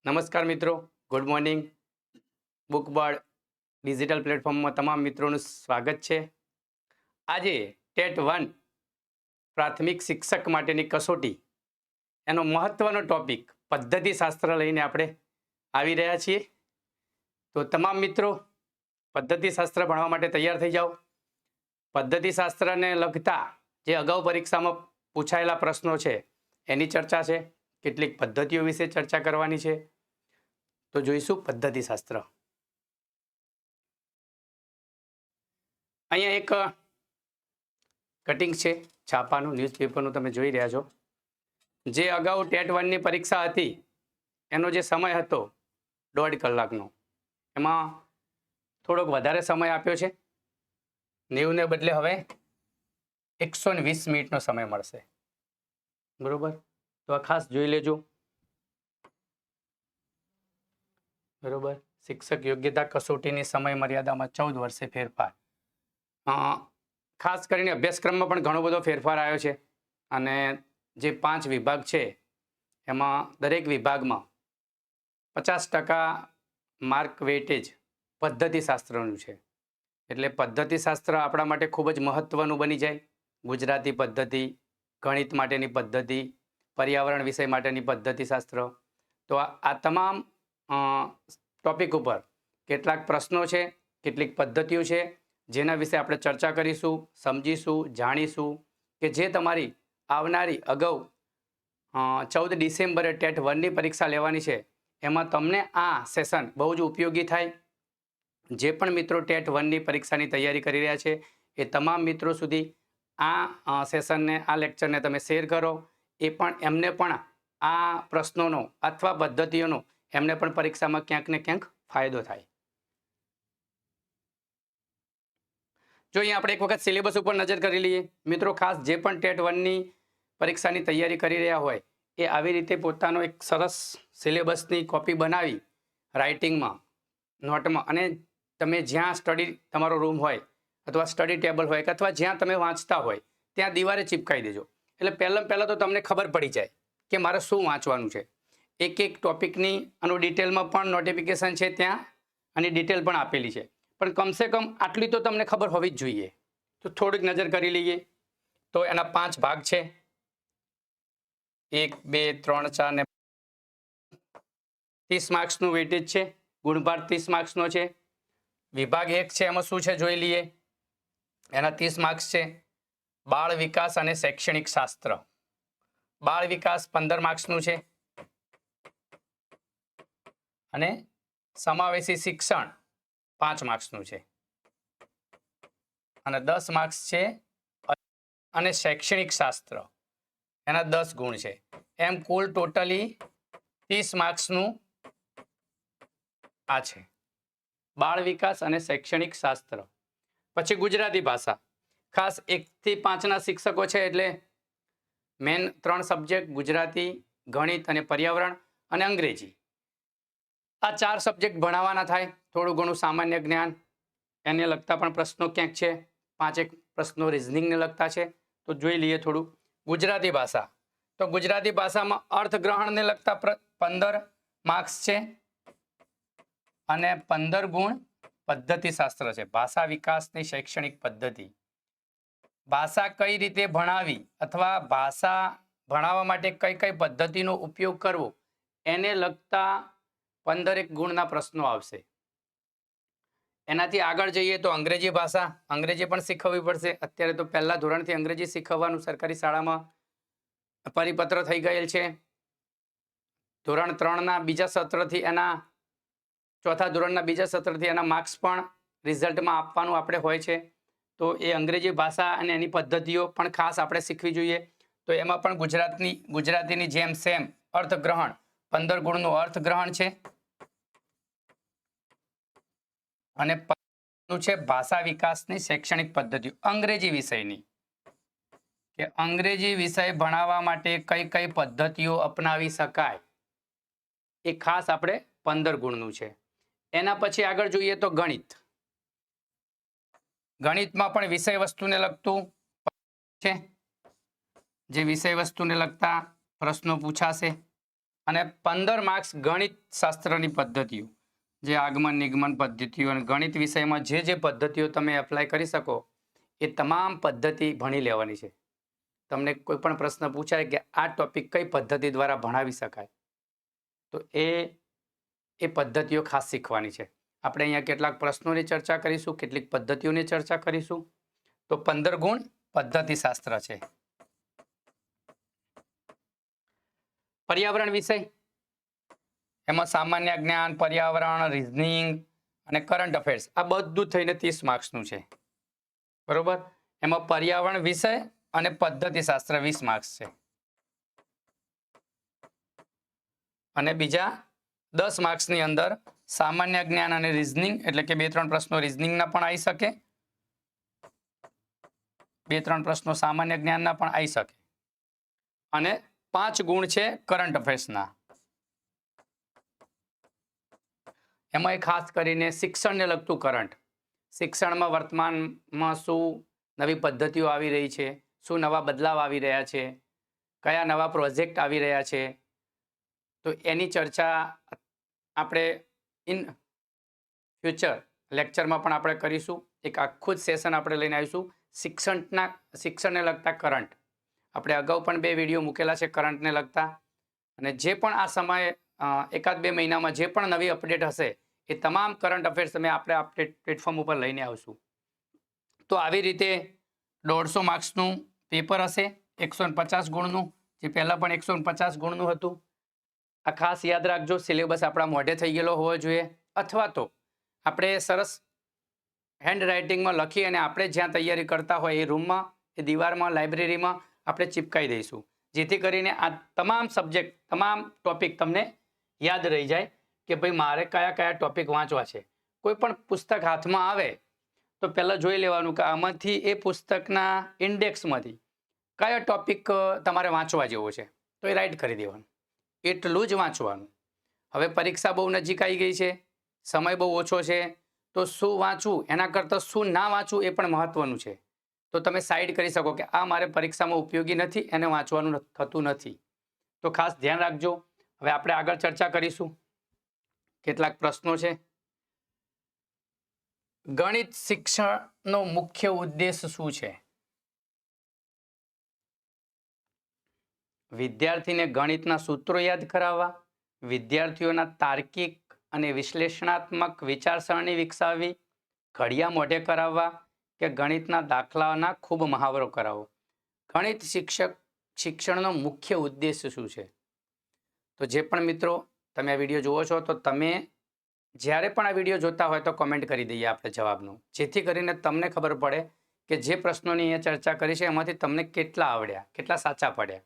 નમસ્કાર મિત્રો, good morning. Bookbird digital પ્લેટફોર્મમાં તમામ મિત્રોનું સ્વાગત છે. આજે ટેટ 1 પ્રાથમિક શિક્ષક માટેની કસોટી એનો મહત્વનો ટોપિક પદ્ધતિશાસ્ત્ર લઈને આપણે આવી રહ્યા છીએ. તો તમામ મિત્રો પદ્ધતિશાસ્ત્ર ભણવા માટે તૈયાર થઈ જાઓ. પદ્ધતિશાસ્ત્રને લગતા જે અગાઉ પરીક્ષામાં પૂછાયેલા પ્રશ્નો છે એની ચર્ચા છે. કેટલીક પદ્ધતિઓ વિશે ચર્ચા કરવાની છે. તો જોઈશું પદ્ધતિશાસ્ત્ર. અહીંયા એક કટિંગ છે છાપાનું, ન્યૂઝપેપરનું તમે જોઈ રહ્યા છો. જે અગાઉ ટેટ 1ની પરીક્ષા હતી એનો જે સમય હતો 1.5 કલાકનો, એમાં થોડોક વધારે સમય આપ્યો છે. 90 ને બદલે હવે 120 મિનિટનો સમય મળશે. બરોબર, તો આ ખાસ જોઈ લેજો. બરોબર, શિક્ષક યોગ્યતા કસોટીની સમય મર્યાદામાં 14 વર્ષે ફેરફાર. ખાસ કરીને અભ્યાસક્રમમાં પણ ઘણો બધો ફેરફાર આવ્યો છે. અને જે 5 વિભાગ છે એમાં દરેક વિભાગમાં 50% માર્ક વેટેજ પદ્ધતિશાસ્ત્રનું છે. એટલે પદ્ધતિશાસ્ત્ર આપણા માટે ખૂબ જ મહત્વનું બની જાય. ગુજરાતી પદ્ધતિ, ગણિત માટેની પદ્ધતિ, પર્યાવરણ વિષય માટેની પદ્ધતિશાસ્ત્ર. તો આ તમામ ટોપિક ઉપર કેટલાક પ્રશ્નો છે, કેટલીક પદ્ધતિઓ છે જેના વિશે આપણે ચર્ચા કરીશું, સમજીશું, જાણીશું કે જે તમારી આવનારી અગાઉ 14 ડિસેમ્બરે ટેટ 1ની પરીક્ષા લેવાની છે એમાં તમને આ સેશન બહુ જ ઉપયોગી થાય. જે પણ મિત્રો ટેટ 1ની પરીક્ષાની તૈયારી કરી રહ્યા છે એ તમામ મિત્રો સુધી આ સેશનને, આ લેક્ચરને તમે શેર કરો. એ પણ એમને પણ આ પ્રશ્નોનો અથવા પદ્ધતિઓનો એમને પણ પરીક્ષામાં ક્યાંક ને ક્યાંક ફાયદો થાય. જો અહીંયા આપણે એક વખત સિલેબસ ઉપર નજર કરી લઈએ. મિત્રો ખાસ જે પણ ટેટ 1ની પરીક્ષાની તૈયારી કરી રહ્યા હોય એ આવી રીતે પોતાનો એક સરસ સિલેબસની કોપી બનાવી રાઇટિંગમાં, નોટમાં, અને તમે જ્યાં સ્ટડી તમારો રૂમ હોય અથવા સ્ટડી ટેબલ હોય અથવા જ્યાં તમે વાંચતા હોય ત્યાં દીવારે ચીપકાવી દેજો. એટલે પહેલાં તો તમને ખબર પડી જાય કે મારે શું વાંચવાનું છે. એક એક ટોપિકની આનું ડિટેલમાં પણ નોટિફિકેશન છે ત્યાં, અને ડિટેલ પણ આપેલી છે. પણ કમસે કમ આટલી તો તમને ખબર હોવી જ જોઈએ. તો થોડીક નજર કરી લઈએ. તો એના 5 ભાગ છે. 1, 2, 3, 4 ને 30 માર્ક્સનું વેટેજ છે. ગુણભાર 30 માર્ક્સનો છે. વિભાગ 1 છે એમાં શું છે જોઈ લઈએ. એના 30 માર્ક્સ છે. બાળ વિકાસ અને શૈક્ષણિક શાસ્ત્ર. બાળ વિકાસ 15 માર્ક્સનું છે. અને સમાવેશી શિક્ષણ 5 માર્ક્સનું છે. અને 10 માર્ક્સ છે. અને શૈક્ષણિક શાસ્ત્ર એના 10 ગુણ છે. એમ કુલ ટોટલી 30 માર્ક્સનું આ છે બાળ વિકાસ અને શૈક્ષણિક શાસ્ત્ર. પછી ગુજરાતી ભાષા, ખાસ 1 થી 5ના શિક્ષકો છે એટલે મેન 3 સબ્જેક્ટ ગુજરાતી, ગણિત અને પર્યાવરણ અને અંગ્રેજી. આ 4 સબ્જેક્ટ ભણાવવાના થાય. થોડું ઘણું સામાન્ય જ્ઞાન એને લગતા પણ પ્રશ્નો ક્યાંક છે. 5 પ્રશ્નો રિઝનિંગને લગતા છે. તો જોઈ લઈએ થોડું. ગુજરાતી ભાષા, તો ગુજરાતી ભાષામાં અર્થગ્રહણને લગતા 15 માર્ક્સ છે. અને 15 ગુણ પદ્ધતિશાસ્ત્ર છે. ભાષા વિકાસની શૈક્ષણિક પદ્ધતિ, ભાષા કઈ રીતે ભણાવી અથવા ભાષા ભણાવવા માટે કઈ કઈ પદ્ધતિનો ઉપયોગ કરવો એને લગતા 15 ગુણના પ્રશ્નો આવશે. એનાથી આગળ જઈએ તો અંગ્રેજી ભાષા, અંગ્રેજી પણ શીખવવી પડશે. અત્યારે તો પહેલા ધોરણથી અંગ્રેજી શીખવવાનું સરકારી શાળામાં પરિપત્ર થઈ ગયેલ છે. ધોરણ 3ના બીજા સત્રથી એના, ચોથા ધોરણના બીજા સત્રથી એના માર્ક્સ પણ રિઝલ્ટમાં આપવાનું આપણે હોય છે. તો એ અંગ્રેજી ભાષા અને એની પદ્ધતિઓ પણ ખાસ આપણે શીખવી જોઈએ. તો એમાં પણ ગુજરાતીની જેમ સેમ અર્થગ્રહણ 15 ગુણનું અર્થગ્રહણ છે. અને છે ભાષા વિકાસની શૈક્ષણિક પદ્ધતિઓ અંગ્રેજી વિષયની, કે અંગ્રેજી વિષય ભણાવવા માટે કઈ કઈ પદ્ધતિઓ અપનાવી શકાય એ ખાસ આપણે 15 ગુણનું છે. એના પછી આગળ જોઈએ તો ગણિત. ગણિતમાં પણ વિષય વસ્તુને લગતું છે. જે વિષય વસ્તુને લગતા પ્રશ્નો પૂછાશે. અને 15 માર્ક્સ ગણિત શાસ્ત્રની પદ્ધતિઓ, જે આગમન નિગમન પદ્ધતિઓ અને ગણિત વિષયમાં જે પદ્ધતિઓ તમે એપ્લાય કરી શકો એ તમામ પદ્ધતિ ભણી લેવાની છે. તમને કોઈ પણ પ્રશ્ન પૂછાય કે આ ટોપિક કઈ પદ્ધતિ દ્વારા ભણાવી શકાય, તો એ પદ્ધતિઓ ખાસ શીખવાની છે. આપણે અહીંયા કેટલાક પ્રશ્નોની ચર્ચા કરીશું, કેટલીક પદ્ધતિઓની ચર્ચા કરીશું. તો 15 ગુણ પદ્ધતિશાસ્ત્ર છે. પર્યાવરણ વિષય, એમાં સામાન્ય જ્ઞાન, પર્યાવરણ, રીઝનિંગ અને કરંટ અફેર્સ, આ બધું થઈને 30 માર્ક્સનું છે. બરોબર. એમાં પર્યાવરણ વિષય અને પદ્ધતિશાસ્ત્ર 20 માર્ક્સ છે. અને બીજા 10 માર્ક્સની અંદર સામાન્ય જ્ઞાન અને રીઝનિંગ, એટલે કે 2-3 પ્રશ્નો રીઝનિંગના પણ આવી શકે, 2-3 પ્રશ્નો સામાન્ય જ્ઞાનના પણ આવી શકે, અને 5 ગુણ છે કરંટ અફેર્સના. એમાં ખાસ કરીને શિક્ષણને લગતું કરંટ, શિક્ષણમાં વર્તમાનમાં શું નવી પદ્ધતિઓ આવી રહી છે, શું નવા બદલાવ આવી રહ્યા છે, કયા નવા પ્રોજેક્ટ આવી રહ્યા છે, તો એની ચર્ચા આપણે ઇન ફ્યુચર લેક્ચરમાં પણ આપણે કરીશું. એક આખું જ સેશન આપણે લઈને આવીશું શિક્ષણને લગતા કરંટ. આપણે અગાઉ પણ 2 વિડીયો મૂકેલા છે કરંટને લગતા, અને જે પણ આ સમયે 1-2 મહિનામાં જે પણ નવી અપડેટ હશે એ તમામ કરંટ અફેર્સ તમે આપણે આ પ્લેટફોર્મ ઉપર લઈને આવશું. તો આવી રીતે 150 માર્ક્સનું પેપર હશે, 150 ગુણનું, જે પહેલાં પણ 150 ગુણનું હતું. આ ખાસ યાદ રાખજો, સિલેબસ આપણા મોઢે થઈ ગયેલો હોવો જોઈએ, અથવા તો આપણે સરસ હેન્ડ રાઇટિંગમાં લખી અને આપણે જ્યાં તૈયારી કરતા હોય એ રૂમમાં, એ દીવારમાં, લાઇબ્રેરીમાં આપણે ચિપકાઈ દઈશું, જેથી કરીને આ તમામ સબ્જેક્ટ, તમામ ટોપિક તમને યાદ રહી જાય કે ભાઈ મારે કયા કયા ટોપિક વાંચવા છે. કોઈ પણ પુસ્તક હાથમાં આવે તો પહેલાં જોઈ લેવાનું કે આમાંથી એ પુસ્તકના ઇન્ડેક્સમાંથી કયો ટોપિક તમારે વાંચવા જેવો છે, તો એ રાઇટ કરી દેવાનું, એટલું જ વાંચવાનું. હવે પરીક્ષા બહુ નજીક આવી ગઈ છે, સમય બહુ ઓછો છે, તો શું વાંચવું એના કરતાં શું ના વાંચવું એ પણ મહત્વનું છે. તો તમે સાઈડ કરી શકો કે આ મારે પરીક્ષામાં ઉપયોગી નથી, એને વાંચવાનું થતું નથી. તો ખાસ ધ્યાન રાખજો. હવે આપણે આગળ ચર્ચા કરીશું. કેટલાક પ્રશ્નો છે. ગણિત શિક્ષણનો મુખ્ય ઉદ્દેશ શું છે? વિદ્યાર્થીને ગણિતના સૂત્રો યાદ કરાવવા, વિદ્યાર્થીઓના તાર્કિક અને વિશ્લેષણાત્મક વિચારસરણી વિકસાવવી, ઘડિયા મોઢે કરાવવા, કે ગણિતના દાખલાઓના ખૂબ મહાવરો કરાવો. ગણિત શિક્ષણનો મુખ્ય ઉદ્દેશ શું છે? તો જે પણ મિત્રો તમે આ વિડીયો જુઓ છો, તો તમે જ્યારે પણ આ વિડીયો જોતા હોય તો કોમેન્ટ કરી દઈએ આપણે જવાબનું, જેથી કરીને તમને ખબર પડે કે જે પ્રશ્નોની અહીંયા ચર્ચા કરી છે એમાંથી તમને કેટલા આવડ્યા, કેટલા સાચા પડ્યા.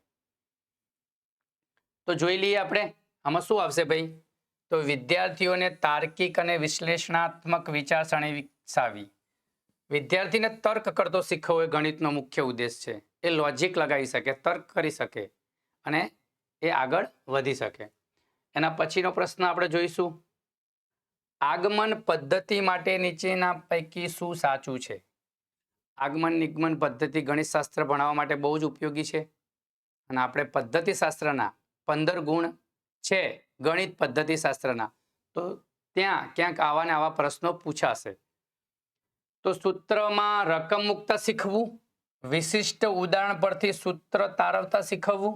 તો જોઈ લઈએ આપણે આમાં શું આવશે ભાઈ. તો વિદ્યાર્થીઓને તાર્કિક અને વિશ્લેષણાત્મક વિચારસરણી વિકસાવી. વિદ્યાર્થીને તર્ક કરતો શીખવવો એ ગણિતનો મુખ્ય ઉદ્દેશ છે. એ લોજિક લગાવી શકે, તર્ક કરી શકે અને એ આગળ વધી શકે. એના પછીનો પ્રશ્ન આપણે જોઈશું. આગમન પદ્ધતિ માટે નીચેના પૈકી શું સાચું છે? આગમન નિગમન પદ્ધતિ ગણિતશાસ્ત્ર ભણાવવા માટે બહુ જ ઉપયોગી છે, અને આપણે પદ્ધતિશાસ્ત્રના 15 ગુણ છે ગણિત પદ્ધતિશાસ્ત્રના, તો ત્યાં ક્યાંક આવા ને આવા પ્રશ્નો પૂછાશે. તો સૂત્રમાં રકમ મુકતા શીખવું, વિશિષ્ટ ઉદાહરણ પરથી સૂત્ર તારવતા શીખવવું,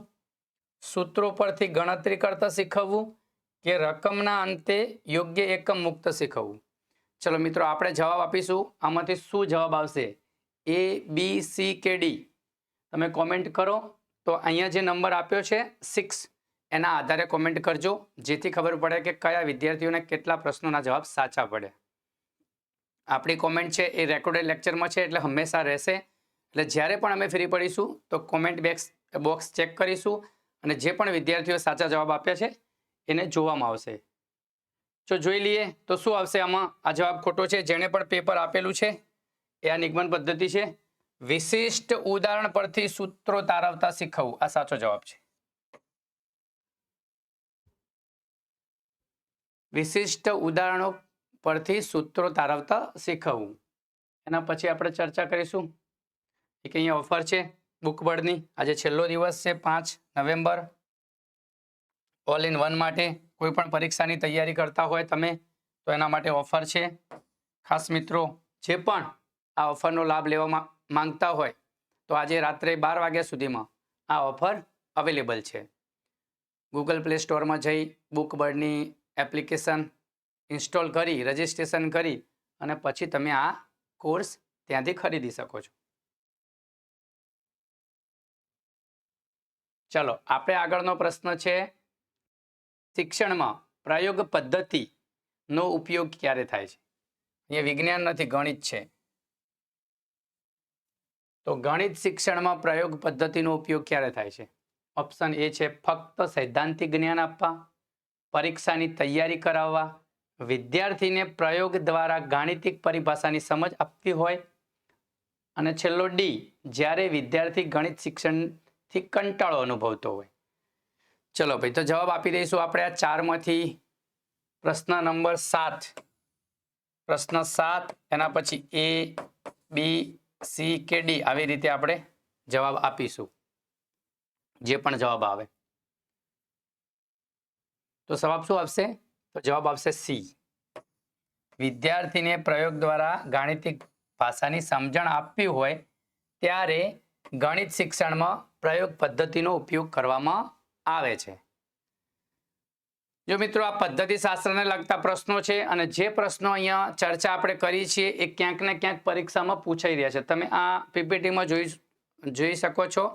સૂત્રો પરથી ગણતરી કરતા શીખવવું, કે રકમના અંતે યોગ્ય એકમ મુક્ત શીખવવું. ચલો મિત્રો, આપણે જવાબ આપીશું. આમાંથી શું જવાબ આવશે? A, B, C કે D? તમે કોમેન્ટ કરો. તો અહીંયા જે નંબર આપ્યો છે 6, એના આધારે કોમેન્ટ કરજો, જેથી ખબર પડે કે કયા વિદ્યાર્થીઓને કેટલા પ્રશ્નોના જવાબ સાચા પડે. આપણી કોમેન્ટ છે એ રેકોર્ડેડ લેક્ચરમાં છે, એટલે હંમેશા રહેશે. એટલે જ્યારે પણ અમે ફ્રી પડીશું તો કોમેન્ટ બોક્સ ચેક કરીશું, અને જે પણ વિદ્યાર્થીઓ સાચા જવાબ આપ્યા છે એને જોવામાં આવશે. જો જોઈ લઈએ તો શું આવશે આમાં. આ જવાબ ખોટો છે. જેણે પણ પેપર આપેલું છે એ આ નિગમન પદ્ધતિ છે. વિશિષ્ટ ઉદાહરણ પરથી સૂત્રો તારવતા શીખવવું, આ સાચો જવાબ છે. વિશિષ્ટ ઉદાહરણો પરથી સૂત્રો તારવતા શીખવવું. એના પછી આપણે ચર્ચા કરીશું. એક અહીંયા ઓફર છે બુક વર્લ્ડની. આજે છેલ્લો દિવસ છે 5 નવેમ્બર. ઓલ ઇન વન માટે કોઈ પણ પરીક્ષાની તૈયારી કરતા હોય તમે તો એના માટે ઓફર છે. ખાસ મિત્રો જે પણ આ ઓફરનો લાભ લેવા માંગતા હોય તો આજે રાત્રે 12 વાગ્યા સુધીમાં આ ઓફર અવેલેબલ છે. ગૂગલ પ્લે સ્ટોરમાં જઈ બુક બર્ડની એપ્લિકેશન ઇન્સ્ટોલ કરી રજિસ્ટ્રેશન કરી અને પછી તમે આ કોર્સ ત્યાંથી ખરીદી શકો છો. ચલો આપણે આગળનો પ્રશ્ન છે, શિક્ષણમાં પ્રયોગ પદ્ધતિનો ઉપયોગ ક્યારે થાય છે? અહીંયા વિજ્ઞાન નથી, ગણિત છે. તો ગણિત શિક્ષણમાં પ્રયોગ પદ્ધતિનો ઉપયોગ ક્યારે થાય છે? ઓપ્શન એ છે ફક્ત સૈદ્ધાંતિક જ્ઞાન આપવા, પરીક્ષાની તૈયારી કરાવવા, વિદ્યાર્થીને પ્રયોગ દ્વારા ગાણિતિક પરિભાષાની સમજ આપવી હોય, અને છેલ્લો ડી જ્યારે વિદ્યાર્થી ગણિત શિક્ષણથી કંટાળો અનુભવતો હોય. ચલો ભાઈ, તો જવાબ આપી દઈશું આપણે આ ચારમાંથી. પ્રશ્ન નંબર 7, પ્રશ્ન 7 એના પછી એ, બી, સી કે ડી આવી રીતે આપણે જવાબ આપીશું, જે પણ જવાબ આવે. તો જવાબ શું આવશે? તો જવાબ આવશે સી. વિદ્યાર્થીને પ્રયોગ દ્વારા ગાણિતિક ભાષાની સમજણ આપવી હોય ત્યારે ગણિત શિક્ષણમાં પ્રયોગ પદ્ધતિનો ઉપયોગ કરવામાં આવે છે. જો મિત્રો આ પદ્ધતિશાસ્ત્રને લગતા પ્રશ્નો છે અને જે પ્રશ્નો અહીંયા ચર્ચા આપણે કરી છીએ એ ક્યાંક ને ક્યાંક પરીક્ષામાં પૂછાઈ રહ્યા છે. તમે આ પીપીટીમાં જોઈ શકો છો.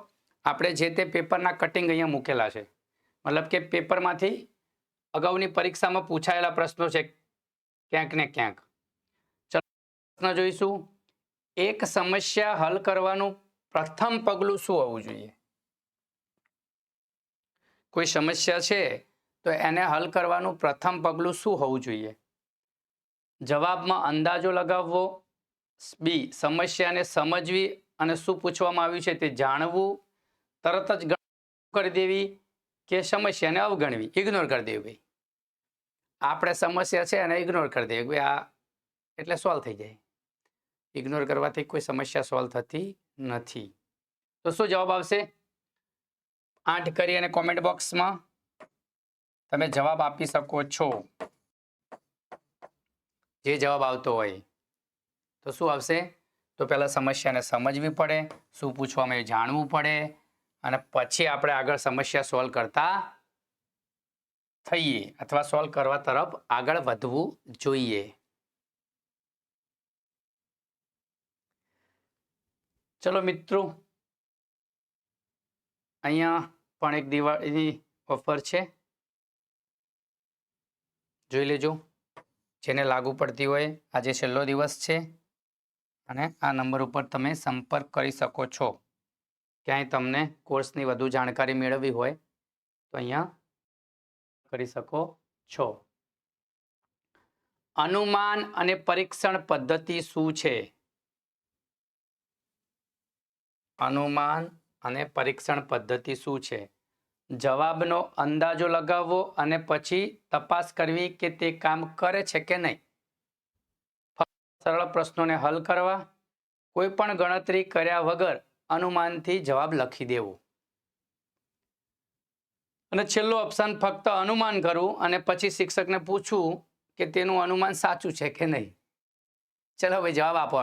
આપણે જે તે પેપરના કટિંગ અહીંયા મૂકેલા છે, મતલબ કે પેપરમાંથી અગાઉની પરીક્ષામાં પૂછાયેલા પ્રશ્નો છે ક્યાંક ને ક્યાંક. ચલો પ્રશ્ન જોઈશું. એક સમસ્યા હલ કરવાનું પ્રથમ પગલું શું હોવું જોઈએ? કોઈ સમસ્યા છે તો એને હલ કરવાનું પ્રથમ પગલું શું હોવું જોઈએ? જવાબમાં અંદાજો લગાવવો, બી સમસ્યાને સમજવી અને શું પૂછવામાં આવ્યું છે તે જાણવું, તરત જ કરી દેવી કે સમસ્યાને અવગણવી, ઇગ્નોર કરી દેવી. આપણે સમસ્યા છે અને ઇગ્નોર કરી દેવી, આ એટલે સોલ્વ થઈ જાય. ઇગ્નોર કરવાથી કોઈ સમસ્યા સોલ્વ થતી નથી. તો શું જવાબ આવશે? 8 કરી અને કોમેન્ટ બોક્સમાં તમે જવાબ આપી શકો છો. જે જવાબ આવતો હોય તો શું આવશે? તો પહેલા સમસ્યાને સમજવી પડે, શું પૂછવામાં એ જાણવું પડે, અને પછી આપણે આગળ સમસ્યા સોલ્વ કરતા થઈએ અથવા સોલ્વ કરવા તરફ આગળ વધવું જોઈએ. ચલો મિત્રો, અહીંયા પણ એક દિવાળીની ઓફર છે, જોઈ લેજો. જેને લાગુ પડતી હોય આજે છેલ્લો દિવસ છે અને આ નંબર ઉપર તમે સંપર્ક કરી શકો છો. ક્યાંય તમને કોર્સની વધુ જાણકારી મેળવવી હોય તો અહીંયા કરી શકો છો. અનુમાન અને પરીક્ષણ પદ્ધતિ શું છે? અનુમાન અને પરીક્ષણ પદ્ધતિ શું છે? જવાબનો અંદાજો લગાવવો અને પછી તપાસ કરવી કે તે કામ કરે છે કે નહીં. સરળ પ્રશ્નોને હલ કરવા, કોઈ પણ ગણતરી કર્યા વગર અનુમાનથી જવાબ લખી દેવો. અને છેલ્લો ઓપ્શન ફક્ત અનુમાન કરવું અને પછી શિક્ષકને પૂછવું કે તેનું અનુમાન સાચું છે કે નહીં. ચલો ભાઈ, જવાબ આપો.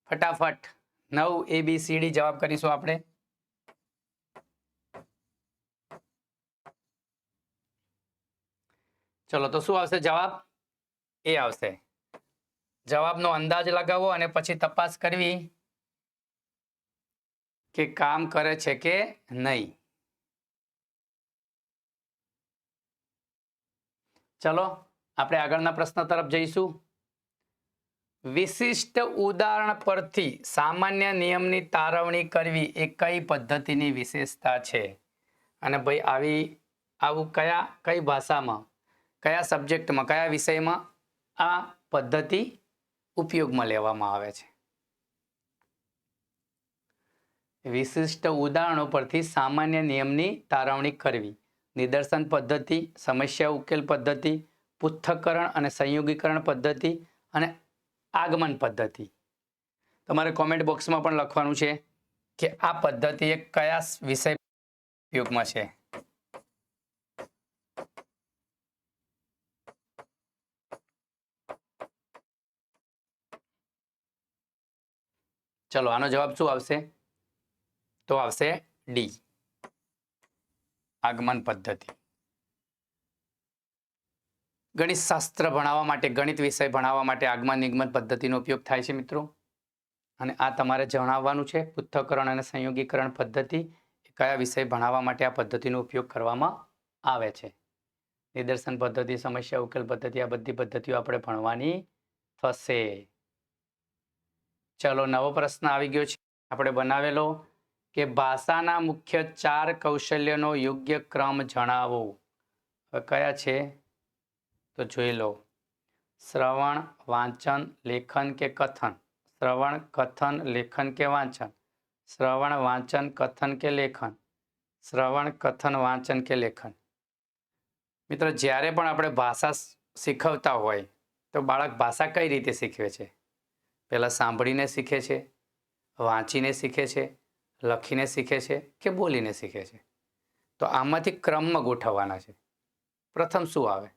ફટાફટ 9 ABCD જવાબ કરીશું આપણે. ચલો તો શું આવશે જવાબ? એ આવશે. જવાબનો અંદાજ લગાવો અને પછી તપાસ કરવી કે કામ કરે છે કે નહીં. ચલો આપણે આગળના પ્રશ્ન તરફ જઈશું. વિશિષ્ટ ઉદાહરણ પરથી સામાન્ય નિયમની તારવણી કરવી એ કઈ પદ્ધતિની વિશેષતા છે? અને ભાઈ આવું કઈ ભાષામાં, કયા સબ્જેક્ટમાં, કયા વિષયમાં આ પદ્ધતિ ઉપયોગમાં લેવામાં આવે છે? વિશિષ્ટ ઉદાહરણો પરથી સામાન્ય નિયમની તારવણી કરવી. નિદર્શન પદ્ધતિ, સમસ્યા ઉકેલ પદ્ધતિ, પૃથ્થકરણ અને સંયોગીકરણ પદ્ધતિ અને આગમન પદ્ધતિ. તમારે કોમેન્ટ બોક્સમાં પણ લખવાનું છે કે આ પદ્ધતિ એક કયા વિષય ઉપયોગમાં છે? ચલો આનો જવાબ શું આવશે? તો આવશે ડી, આગમન પદ્ધતિ. ગણિત શાસ્ત્ર ભણાવવા માટે, ગણિત વિષય ભણાવવા માટે આગમન નિગમન પદ્ધતિનો ઉપયોગ થાય છે મિત્રો. અને આ તમારે જણાવવાનું છે. પૃથ્થકરણ અને સંયોગીકરણ પદ્ધતિ કયા વિષય ભણાવવા માટે આ પદ્ધતિનો ઉપયોગ કરવામાં આવે છે? નિદર્શન પદ્ધતિ, સમસ્યા ઉકેલ પદ્ધતિ, આ બધી પદ્ધતિઓ આપણે ભણવાની થશે. ચલો નવો પ્રશ્ન આવી ગયો છે આપણે બનાવેલો કે ભાષાના મુખ્ય 4 કૌશલ્યનો યોગ્ય ક્રમ જણાવો. હવે કયા છે તો જોઈ લો. શ્રવણ, વાંચન, લેખન કે કથન? શ્રવણ, કથન, લેખન કે વાંચન? શ્રવણ, વાંચન, કથન કે લેખન? શ્રવણ, કથન, વાંચન કે લેખન? મિત્રો જ્યારે પણ આપણે ભાષા શીખવતા હોય તો બાળક ભાષા કઈ રીતે શીખવે છે? પહેલાં સાંભળીને શીખે છે, વાંચીને શીખે છે, લખીને શીખે છે કે બોલીને શીખે છે? તો આમાંથી ક્રમમાં ગોઠવવાના છે. પ્રથમ શું આવે?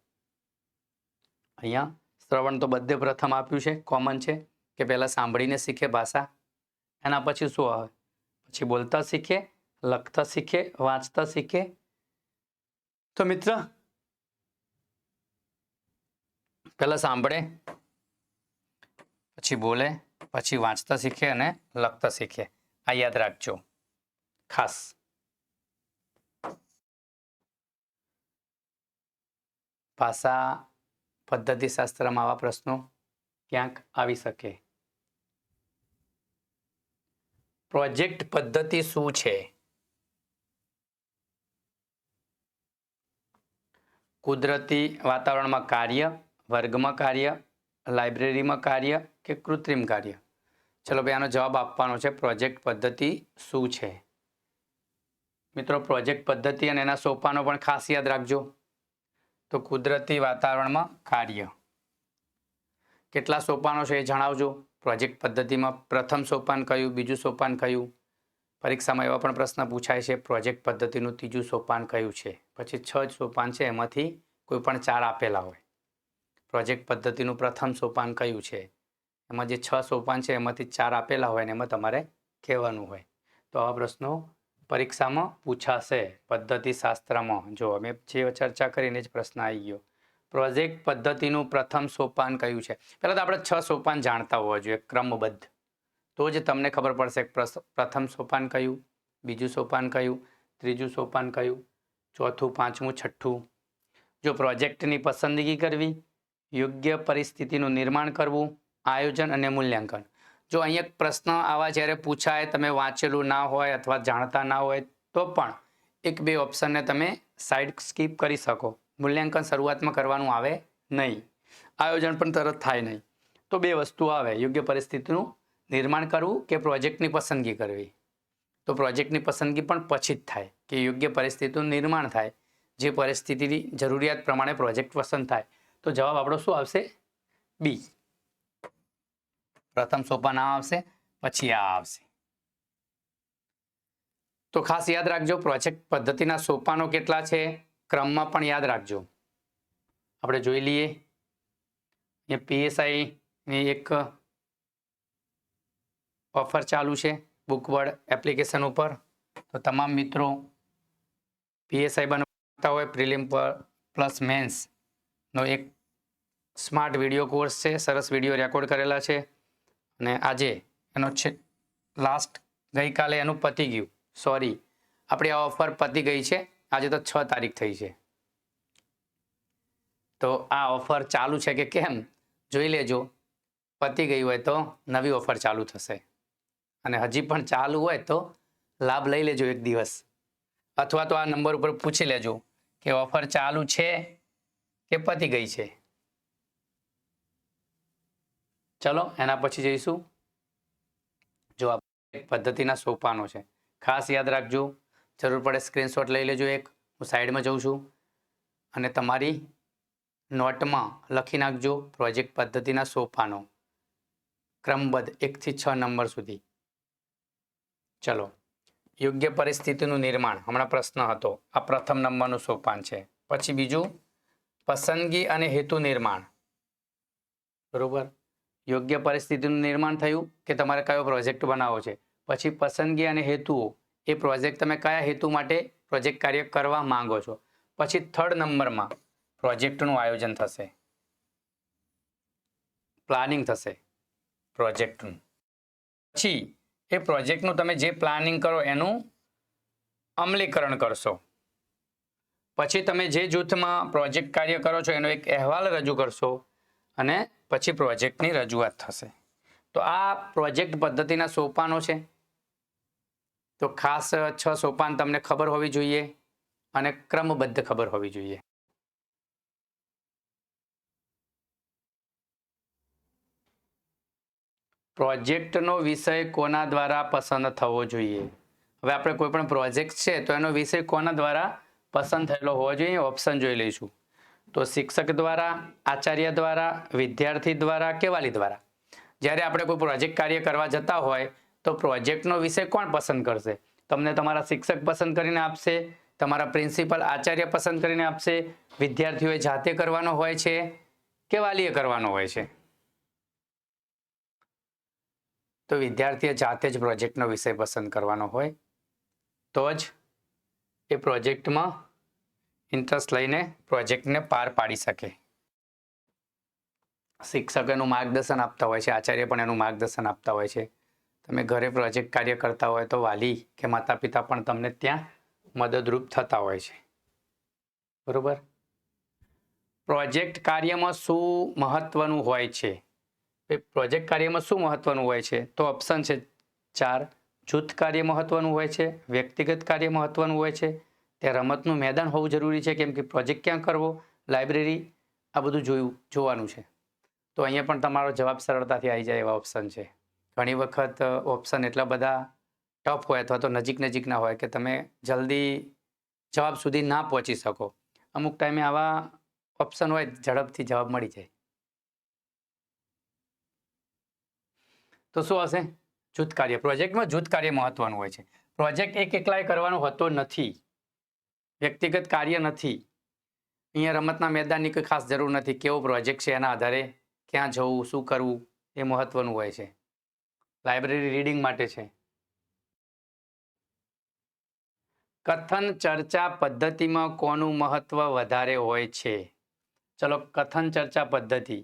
અહીંયા શ્રવણ તો બધે પ્રથમ આપ્યું છે, કોમન છે કે પહેલાં સાંભળીને શીખે ભાષા. એના પછી શું આવે? પછી બોલતા શીખે, લખતા શીખે, વાંચતા શીખે. તો મિત્ર પહેલાં સાંભળે, પછી બોલે, પછી વાંચતા શીખે અને લખતા શીખે. આ યાદ રાખજો ખાસ. ભાષા પદ્ધતિશાસ્ત્રમાં આવા પ્રશ્નો ક્યાંક આવી શકે. પ્રોજેક્ટ પદ્ધતિ શું છે? કુદરતી વાતાવરણમાં કાર્ય, વર્ગમાં કાર્ય, લાઇબ્રેરીમાં કાર્ય કે કૃત્રિમ કાર્ય? ચલો ભાઈ આનો જવાબ આપવાનો છે. પ્રોજેક્ટ પદ્ધતિ શું છે? મિત્રો પ્રોજેક્ટ પદ્ધતિ અને એના સોપાનો પણ ખાસ યાદ રાખજો. તો કુદરતી વાતાવરણમાં કાર્ય. કેટલા સોપાનો છે એ જણાવજો. પ્રોજેક્ટ પદ્ધતિમાં પ્રથમ સોપાન કયું, બીજું સોપાન કયું? પરીક્ષામાં એવા પણ પ્રશ્ન પૂછાય છે. પ્રોજેક્ટ પદ્ધતિનું ત્રીજું સોપાન કયું છે? પછી 6 જ સોપાન છે, એમાંથી કોઈ પણ 4 આપેલા હોય. પ્રોજેક્ટ પદ્ધતિનું પ્રથમ સોપાન કયું છે? એમાં જે 6 સોપાન છે એમાંથી 4 આપેલા હોય ને એમાં તમારે કહેવાનું હોય. તો આવા પ્રશ્નો પરીક્ષામાં પૂછાશે. પદ્ધતિશાસ્ત્રમાં જો અમે જે ચર્ચા કરીને જ પ્રશ્ન આવી ગયો. પ્રોજેક્ટ પદ્ધતિનું પ્રથમ સોપાન કયું છે? પહેલાં તો આપણે 6 સોપાન જાણતા હોવા જોઈએ ક્રમબદ્ધ. તો જ તમને ખબર પડશે પ્રથમ સોપાન કયું, બીજું સોપાન કયું, ત્રીજું સોપાન કયું, ચોથું, પાંચમું, છઠ્ઠું. જો પ્રોજેક્ટની પસંદગી કરવી, યોગ્ય પરિસ્થિતિનું નિર્માણ કરવું, આયોજન અને મૂલ્યાંકન. જો અહીંયા પ્રશ્ન આવા જ્યારે પૂછાય, તમે વાંચેલું ના હોય અથવા જાણતા ના હોય તો પણ 1-2 ઓપ્શનને તમે સાઈડ સ્કીપ કરી શકો. મૂલ્યાંકન શરૂઆતમાં કરવાનું આવે નહીં, આયોજન પણ તરત થાય નહીં. તો 2 વસ્તુ આવે, યોગ્ય પરિસ્થિતિનું નિર્માણ કરવું કે પ્રોજેક્ટની પસંદગી કરવી. તો પ્રોજેક્ટની પસંદગી પણ પછી જ થાય કે યોગ્ય પરિસ્થિતિનું નિર્માણ થાય, જે પરિસ્થિતિની જરૂરિયાત પ્રમાણે પ્રોજેક્ટ પસંદ થાય. તો જવાબ આપણો શું આવશે? બી. પ્રથમ સોપાન આ આવશે, પછી આ આવશે. તો ખાસ યાદ રાખજો પ્રોજેક્ટ પદ્ધતિના સોપાનો કેટલા છે, ક્રમમાં પણ યાદ રાખજો. આપણે જોઈ લઈએ એ PSIની એક ઓફર ચાલુ છે બુકવર્ડ એપ્લિકેશન ઉપર. તો તમામ મિત્રો PSI બનતા હોય પ્રિલિમ પ્લસ મેન્સનો એક સ્માર્ટ વિડીયો કોર્સ છે. સરસ વિડીયો રેકોર્ડ કરેલા છે અને આજે એનો છે લાસ્ટ, ગઈકાલે એનું પતી ગયું. સોરી, આપણી આ ઓફર પતી ગઈ છે. આજે તો 6 તારીખ થઈ છે. તો આ ઓફર ચાલુ છે કે કેમ જોઈ લેજો. પતી ગઈ હોય તો નવી ઓફર ચાલુ થશે અને હજી પણ ચાલુ હોય તો લાભ લઈ લેજો એક દિવસ, અથવા તો આ નંબર ઉપર પૂછી લેજો કે ઓફર ચાલુ છે કે પતી ગઈ છે. ચલો એના પછી જઈશું. જો આ પદ્ધતિના સોપાનો છે, ખાસ યાદ રાખજો. જરૂર પડે સ્ક્રીનશોટ લઈ લેજો એક. હું સાઈડમાં જઉં છું અને તમારી નોટમાં લખી નાખજો પ્રોજેક્ટ પદ્ધતિના સોપાનો ક્રમબદ્ધ 1 થી 6 નંબર સુધી. ચલો, યોગ્ય પરિસ્થિતિનું નિર્માણ હમણાં પ્રશ્ન હતો, આ પ્રથમ નંબરનું સોપાન છે. પછી બીજું પસંદગી અને હેતુ નિર્માણ. બરોબર, યોગ્ય પરિસ્થિતિનું નિર્માણ થયું કે તમારે કયો પ્રોજેક્ટ બનાવવો છે. પછી પસંદગી અને હેતુઓ, એ પ્રોજેક્ટ તમે કયા હેતુ માટે પ્રોજેક્ટ કાર્ય કરવા માંગો છો. પછી થર્ડ નંબરમાં પ્રોજેક્ટનું આયોજન થશે, પ્લાનિંગ થશે પ્રોજેક્ટનું. પછી એ પ્રોજેક્ટનું તમે જે પ્લાનિંગ કરો એનું અમલીકરણ કરશો. પછી તમે જે જૂથમાં પ્રોજેક્ટ કાર્ય કરો છો એનો એક અહેવાલ રજૂ કરશો અને પછી પ્રોજેક્ટની રજૂઆત થશે. તો આ પ્રોજેક્ટ પદ્ધતિના સોપાનો છે. તો ખાસ 6 સોપાન તમને ખબર હોવી જોઈએ અને ક્રમબદ્ધ ખબર હોવી જોઈએ. પ્રોજેક્ટનો વિષય કોના દ્વારા પસંદ થવો જોઈએ? હવે આપણે કોઈ પણ પ્રોજેક્ટ છે તો એનો વિષય કોના દ્વારા પસંદ થયેલો હોવો જોઈએ? ઓપ્શન જોઈ લઈશું. તો શિક્ષક દ્વારા, આચાર્ય દ્વારા, વિદ્યાર્થી દ્વારા કે વાલી દ્વારા. જ્યારે આપણે કોઈ પ્રોજેક્ટ કાર્ય કરવા જતા હોય તો પ્રોજેક્ટનો વિષય કોણ પસંદ કરશે? તમને તમારા શિક્ષક પસંદ કરીને આપશે, તમારા પ્રિન્સિપલ આચાર્ય પસંદ કરીને આપશે, વિદ્યાર્થીઓએ જાતે કરવાનો હોય છે કે વાલીએ કરવાનો હોય છે? તો વિદ્યાર્થીએ જાતે જ પ્રોજેક્ટનો વિષય પસંદ કરવાનો હોય તો જ એ પ્રોજેક્ટમાં ઇન્ટરેસ્ટ લઈને પ્રોજેક્ટને પાર પાડી શકે. શિક્ષક એનું માર્ગદર્શન આપતા હોય છે, આચાર્ય પણ એનું માર્ગદર્શન આપતા હોય છે. તમે ઘરે પ્રોજેક્ટ કાર્ય કરતા હોય તો વાલી કે માતા પિતા પણ તમને ત્યાં મદદરૂપ થતા હોય છે. બરોબર. પ્રોજેક્ટ કાર્યમાં શું મહત્વનું હોય છે? પ્રોજેક્ટ કાર્યમાં શું મહત્વનું હોય છે? તો ઓપ્શન છે 4. જૂથ કાર્ય મહત્વનું હોય છે, વ્યક્તિગત કાર્ય મહત્વનું હોય છે, ત્યાં રમતનું મેદાન હોવું જરૂરી છે, કેમ કે પ્રોજેક્ટ ક્યાં કરવો, લાઇબ્રેરી, આ બધું જોવાનું છે. તો અહીંયા પણ તમારો જવાબ સરળતાથી આવી જાય એવા ઓપ્શન છે. ઘણી વખત ઓપ્શન એટલા બધા ટફ હોય અથવા તો નજીકના હોય કે તમે જલ્દી જવાબ સુધી ના પહોંચી શકો. અમુક ટાઈમે આવા ઓપ્શન હોય ઝડપથી જવાબ મળી જાય. તો શું હશે? જૂથ કાર્ય. પ્રોજેક્ટમાં જૂથ કાર્ય મહત્વનું હોય છે. પ્રોજેક્ટ એકલાએ કરવાનો હોતો નથી, વ્યક્તિગત કાર્ય નથી. અહીંયા રમતના મેદાનની કોઈ ખાસ જરૂર નથી. કેવો પ્રોજેક્ટ છે એના આધારે ક્યાં જવું, શું કરવું એ મહત્વનું હોય છે. લાઇબ્રેરી રીડિંગ માટે છે. કથન ચર્ચા પદ્ધતિમાં કોનું મહત્વ વધારે હોય છે? ચલો, કથન ચર્ચા પદ્ધતિ.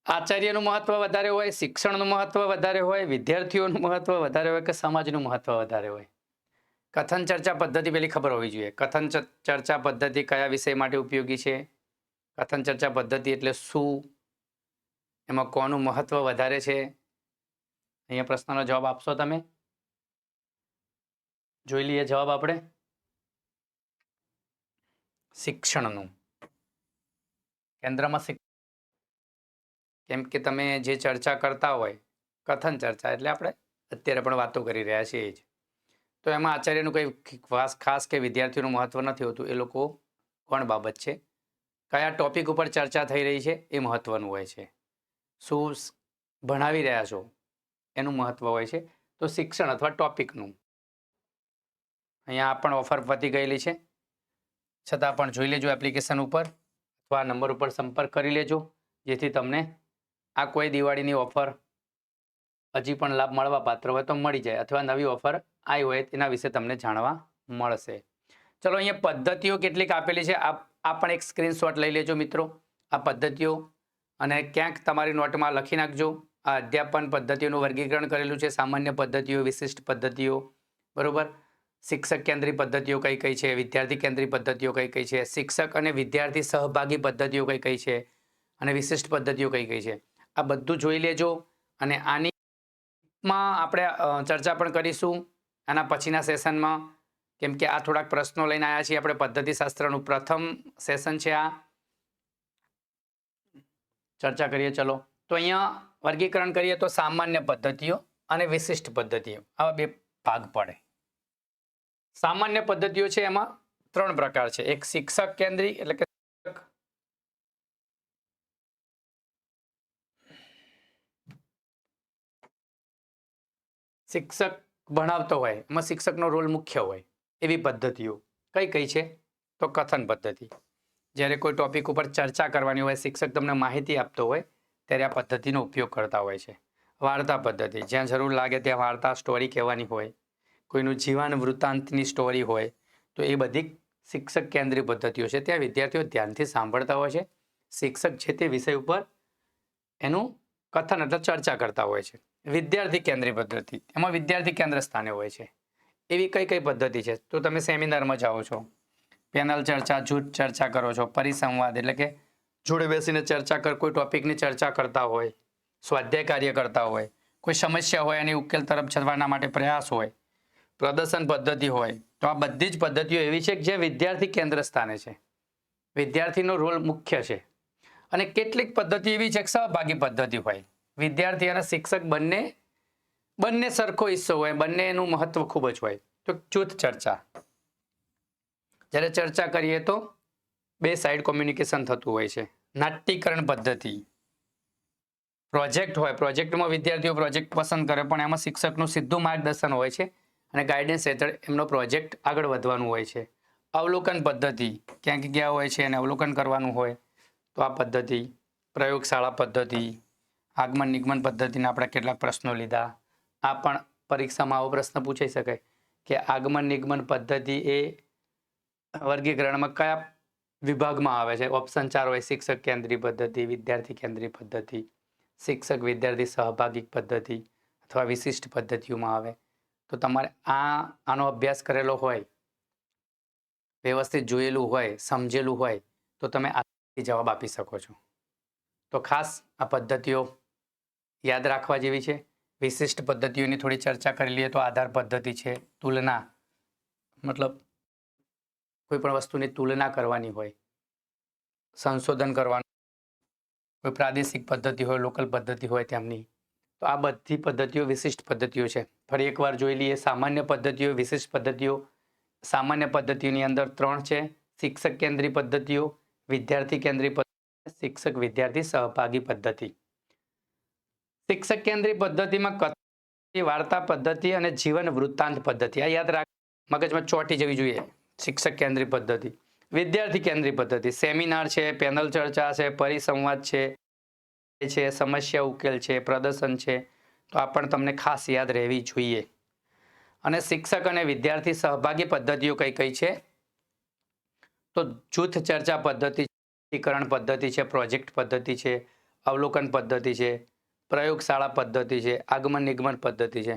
આચાર્યનું મહત્વ વધારે હોય, શિક્ષણનું મહત્વ વધારે હોય, વિદ્યાર્થીઓનું મહત્વ વધારે હોય કે સમાજનું મહત્વ વધારે હોય? કથન ચર્ચા પદ્ધતિ પેલી ખબર હોવી જોઈએ. કથન ચર્ચા પદ્ધતિ કયા વિષય માટે ઉપયોગી છે? કથન ચર્ચા પદ્ધતિ એટલે શું? એમાં કોનું મહત્વ વધારે છે? અહીંયા પ્રશ્નનો જવાબ આપશો તમે? જોઈ લઈએ જવાબ આપણે. શિક્ષણનું. કેન્દ્રમાં કેમ કે તમે જે ચર્ચા કરતા હોય, કથન ચર્ચા એટલે આપણે અત્યારે પણ વાતો કરી રહ્યા છીએ જ. તો એમાં આચાર્યનું કંઈ ખાસ કે વિદ્યાર્થીઓનું મહત્વ નથી હોતું. એ લોકો કોણ બાબત છે, કયા ટોપિક ઉપર ચર્ચા થઈ રહી છે એ મહત્વનું હોય છે. શું ભણાવી રહ્યા છો એનું મહત્વ હોય છે. તો શિક્ષણ અથવા ટોપિકનું. અહીંયા પણ ઓફર પતી ગયેલી છે, છતાં પણ જોઈ લેજો એપ્લિકેશન ઉપર અથવા નંબર ઉપર સંપર્ક કરી લેજો, જેથી તમને આ કોઈ દિવાળીની ઓફર હજી પણ લાભ મળવા પાત્ર હોય તો મળી જાય, અથવા નવી ઓફર આવી હોય તેના વિશે તમને જાણવા મળશે. ચલો, અહીંયા પદ્ધતિઓ કેટલીક આપેલી છે. આ પણ એક સ્ક્રીનશોટ લઈ લેજો મિત્રો, આ પદ્ધતિઓ, અને ક્યાંક તમારી નોટમાં લખી નાખજો. આ અધ્યાપન પદ્ધતિઓનું વર્ગીકરણ કરેલું છે. સામાન્ય પદ્ધતિઓ, વિશિષ્ટ પદ્ધતિઓ, બરોબર. શિક્ષક કેન્દ્રી પદ્ધતિઓ કઈ કઈ છે, વિદ્યાર્થી કેન્દ્રી પદ્ધતિઓ કઈ કઈ છે, શિક્ષક અને વિદ્યાર્થી સહભાગી પદ્ધતિઓ કઈ કઈ છે, અને વિશિષ્ટ પદ્ધતિઓ કઈ કઈ છે. આ બધું જોઈ લેજો. અને આનીમાં આપણે ચર્ચા પણ કરીશું આના પછીના સેશનમાં, કેમ કે આ થોડાક પ્રશ્નો લઈને આવ્યા છીએ આપણે. પદ્ધતિશાસ્ત્રનું પ્રથમ સેશન છે આ. ચર્ચા કરીએ. ચલો, તો અહીંયા વર્ગીકરણ કરીએ તો સામાન્ય પદ્ધતિઓ અને વિશિષ્ટ પદ્ધતિઓ, આવા બે ભાગ પડે. સામાન્ય પદ્ધતિઓ છે એમાં 3 પ્રકાર છે. એક શિક્ષક કેન્દ્રી એટલે કે શિક્ષક ભણાવતો હોય એમાં શિક્ષકનો રોલ મુખ્ય હોય એવી પદ્ધતિઓ કઈ કઈ છે? તો કથન પદ્ધતિ. જ્યારે કોઈ ટોપિક ઉપર ચર્ચા કરવાની હોય, શિક્ષક તમને માહિતી આપતો હોય ત્યારે આ પદ્ધતિનો ઉપયોગ કરતા હોય છે. વાર્તા પદ્ધતિ, જ્યાં જરૂર લાગે ત્યાં વાર્તા સ્ટોરી કહેવાની હોય, કોઈનું જીવન વૃત્તાંતની સ્ટોરી હોય, તો એ બધી શિક્ષક કેન્દ્રીય પદ્ધતિઓ છે. ત્યાં વિદ્યાર્થીઓ ધ્યાનથી સાંભળતા હોય છે. શિક્ષક છે તે વિષય ઉપર એનું કથન એટલે ચર્ચા કરતા હોય છે. વિદ્યાર્થી કેન્દ્રીય પદ્ધતિ, એમાં વિદ્યાર્થી કેન્દ્ર સ્થાને હોય છે. એવી કઈ કઈ પદ્ધતિ છે? તો તમે સેમિનારમાં જાઓ છો, પેનલ ચર્ચા, જૂથ ચર્ચા કરો છો, પરિસંવાદ એટલે કે જોડે બેસીને ચર્ચા કર, કોઈ ટોપિકની ચર્ચા કરતા હોય, સ્વાધ્યાય કાર્ય કરતા હોય, કોઈ સમસ્યા હોય એની ઉકેલ તરફ જવાના માટે પ્રયાસ હોય, પ્રદર્શન પદ્ધતિ હોય. તો આ બધી જ પદ્ધતિઓ એવી છે કે જે વિદ્યાર્થી કેન્દ્ર સ્થાને છે. વિદ્યાર્થીનો રોલ મુખ્ય છે. અને કેટલીક પદ્ધતિ એવી છે કે સહભાગી પદ્ધતિ હોય. વિદ્યાર્થી અને શિક્ષક બંને સરખો હિસ્સો હોય, બંનેનું મહત્વ ખૂબ જ હોય. તો જૂથ ચર્ચા, જ્યારે ચર્ચા કરીએ તો બે સાઈડ કોમ્યુનિકેશન થતું હોય છે. નાટ્યકરણ પદ્ધતિ, પ્રોજેક્ટ હોય, પ્રોજેક્ટમાં વિદ્યાર્થીઓ પ્રોજેક્ટ પસંદ કરે પણ એમાં શિક્ષકનું સીધું માર્ગદર્શન હોય છે અને ગાઈડન્સ હેઠળ એમનો પ્રોજેક્ટ આગળ વધવાનું હોય છે. અવલોકન પદ્ધતિ, ક્યાંક ગયા હોય છે અને અવલોકન કરવાનું હોય તો આ પદ્ધતિ. પ્રયોગશાળા પદ્ધતિ, આગમન નિગમન પદ્ધતિના આપણે કેટલાક પ્રશ્નો લીધા. આ પણ પરીક્ષામાં આવો પ્રશ્ન પૂછાઈ શકે કે આગમન નિગમન પદ્ધતિ એ વર્ગીકરણમાં કયા વિભાગમાં આવે છે? ઓપ્શન 4 હોય શિક્ષક કેન્દ્રીય પદ્ધતિ, વિદ્યાર્થી કેન્દ્રીય પદ્ધતિ, શિક્ષક વિદ્યાર્થી સહભાગી પદ્ધતિ અથવા વિશિષ્ટ પદ્ધતિઓમાં આવે. તો તમારે આનો અભ્યાસ કરેલો હોય, વ્યવસ્થિત જોયેલું હોય, સમજેલું હોય તો તમે આ જવાબ આપી શકો છો. તો ખાસ આ પદ્ધતિઓ યાદ રાખવા જેવી છે. વિશિષ્ટ પદ્ધતિઓની થોડી ચર્ચા કરી લઈએ તો આધાર પદ્ધતિ છે. તુલના, મતલબ કોઈ પણ વસ્તુની તુલના કરવાની હોય, સંશોધન કરવાનું, કોઈ પ્રાદેશિક પદ્ધતિ હોય, લોકલ પદ્ધતિ હોય તેમની. તો આ બધી પદ્ધતિઓ વિશિષ્ટ પદ્ધતિઓ છે. ફરી એકવાર જોઈ લઈએ સામાન્ય પદ્ધતિઓ, વિશિષ્ટ પદ્ધતિઓ. સામાન્ય પદ્ધતિઓની અંદર 3 છે: શિક્ષક કેન્દ્રીય પદ્ધતિઓ, વિદ્યાર્થી કેન્દ્રીય પદ્ધતિ, શિક્ષક વિદ્યાર્થી સહભાગી પદ્ધતિ. શિક્ષક કેન્દ્રીય પદ્ધતિમાં કથન, વાર્તા પદ્ધતિ અને જીવન વૃત્તાંત પદ્ધતિ. આ યાદ રાખ, મગજમાં ચોંટી જવી જોઈએ. શિક્ષક કેન્દ્રીય પદ્ધતિ. વિદ્યાર્થી કેન્દ્રીય પદ્ધતિ, સેમિનાર છે, પેનલ ચર્ચા છે, પરિસંવાદ છે, સમસ્યા ઉકેલ છે, પ્રદર્શન છે. તો આ પણ તમને ખાસ યાદ રહેવી જોઈએ. અને શિક્ષક અને વિદ્યાર્થી સહભાગી પદ્ધતિઓ કઈ કઈ છે? તો જૂથ ચર્ચા પદ્ધતિ, એકીકરણ પદ્ધતિ છે, પ્રોજેક્ટ પદ્ધતિ છે, અવલોકન પદ્ધતિ છે, પ્રયોગશાળા પદ્ધતિ છે, આગમન નિગમન પદ્ધતિ છે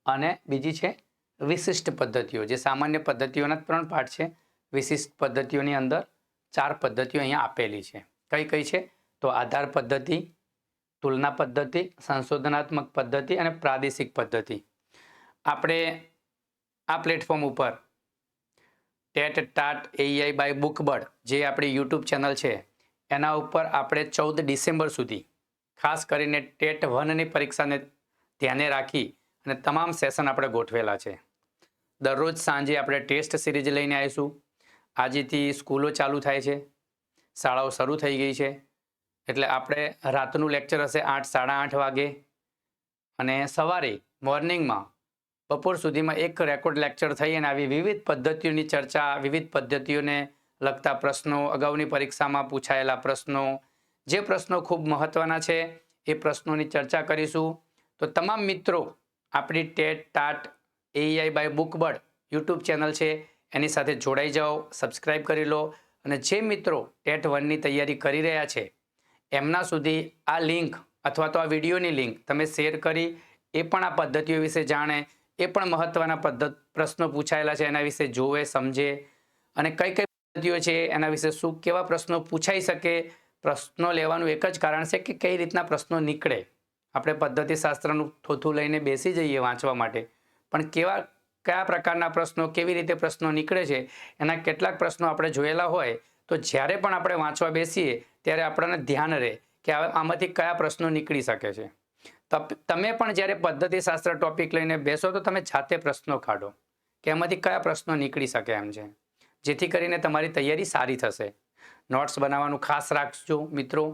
અને બીજી છે વિશિષ્ટ પદ્ધતિઓ. જે સામાન્ય પદ્ધતિઓના 3 પાર્ટ છે, વિશિષ્ટ પદ્ધતિઓની અંદર 4 પદ્ધતિઓ અહીંયા આપેલી છે. કઈ કઈ છે? તો આધાર પદ્ધતિ, તુલના પદ્ધતિ, સંશોધનાત્મક પદ્ધતિ અને પ્રાદેશિક પદ્ધતિ. આપણે આ પ્લેટફોર્મ ઉપર TET TAT AI by Bookbird જે આપણી યુટ્યુબ ચેનલ છે એના ઉપર આપણે 14 ડિસેમ્બર સુધી ખાસ કરીને ટેટ 1ની પરીક્ષાને ધ્યાને રાખી અને તમામ સેશન આપણે ગોઠવેલા છે. દરરોજ સાંજે આપણે ટેસ્ટ સિરીઝ લઈને આવીશું. આજથી સ્કૂલો ચાલુ થાય છે, શાળાઓ શરૂ થઈ ગઈ છે, એટલે આપણે રાતનું લેક્ચર હશે 8, 8:30 વાગે અને સવારે મોર્નિંગમાં બપોર સુધીમાં એક રેકોર્ડ લેક્ચર થઈ અને આવી વિવિધ પદ્ધતિઓની ચર્ચા, વિવિધ પદ્ધતિઓને લગતા પ્રશ્નો, અગાઉની પરીક્ષામાં પૂછાયેલા પ્રશ્નો, જે પ્રશ્નો ખૂબ મહત્વના છે એ પ્રશ્નોની ચર્ચા કરીશું. તો તમામ મિત્રો આપણી TET TAT AI by Bookbird YouTube channel છે એની સાથે જોડાઈ જાઓ, સબસ્ક્રાઈબ કરી લો. અને જે મિત્રો ટેટ 1ની તૈયારી કરી રહ્યા છે એમના સુધી આ લિંક અથવા તો આ વિડીયોની લિંક તમે શેર કરી એ પણ આ પદ્ધતિઓ વિશે જાણે, એ પણ મહત્વના પ્રશ્નો પૂછાયેલા છે એના વિશે જોવે, સમજે અને કઈ કઈ પદ્ધતિઓ છે એના વિશે શું કેવા પ્રશ્નો પૂછાઈ શકે. પ્રશ્નો લેવાનું એક જ કારણ છે કે કઈ રીતના પ્રશ્નો નીકળે. આપણે પદ્ધતિશાસ્ત્રનું થોથું લઈને બેસી જઈએ વાંચવા માટે, પણ કયા પ્રકારના પ્રશ્નો, કેવી રીતે પ્રશ્નો નીકળે છે એના કેટલાક પ્રશ્નો આપણે જોયેલા હોય તો જ્યારે પણ આપણે વાંચવા બેસીએ ત્યારે આપણને ધ્યાન રહે કે આમાંથી કયા પ્રશ્નો નીકળી શકે છે. તમે પણ જ્યારે પદ્ધતિશાસ્ત્ર ટોપિક લઈને બેસો તો તમે જાતે પ્રશ્નો કાઢો કે એમાંથી કયા પ્રશ્નો નીકળી શકે એમ છે, જેથી કરીને તમારી તૈયારી સારી થશે. નોટ્સ બનાવવાનું ખાસ રાખજો મિત્રો.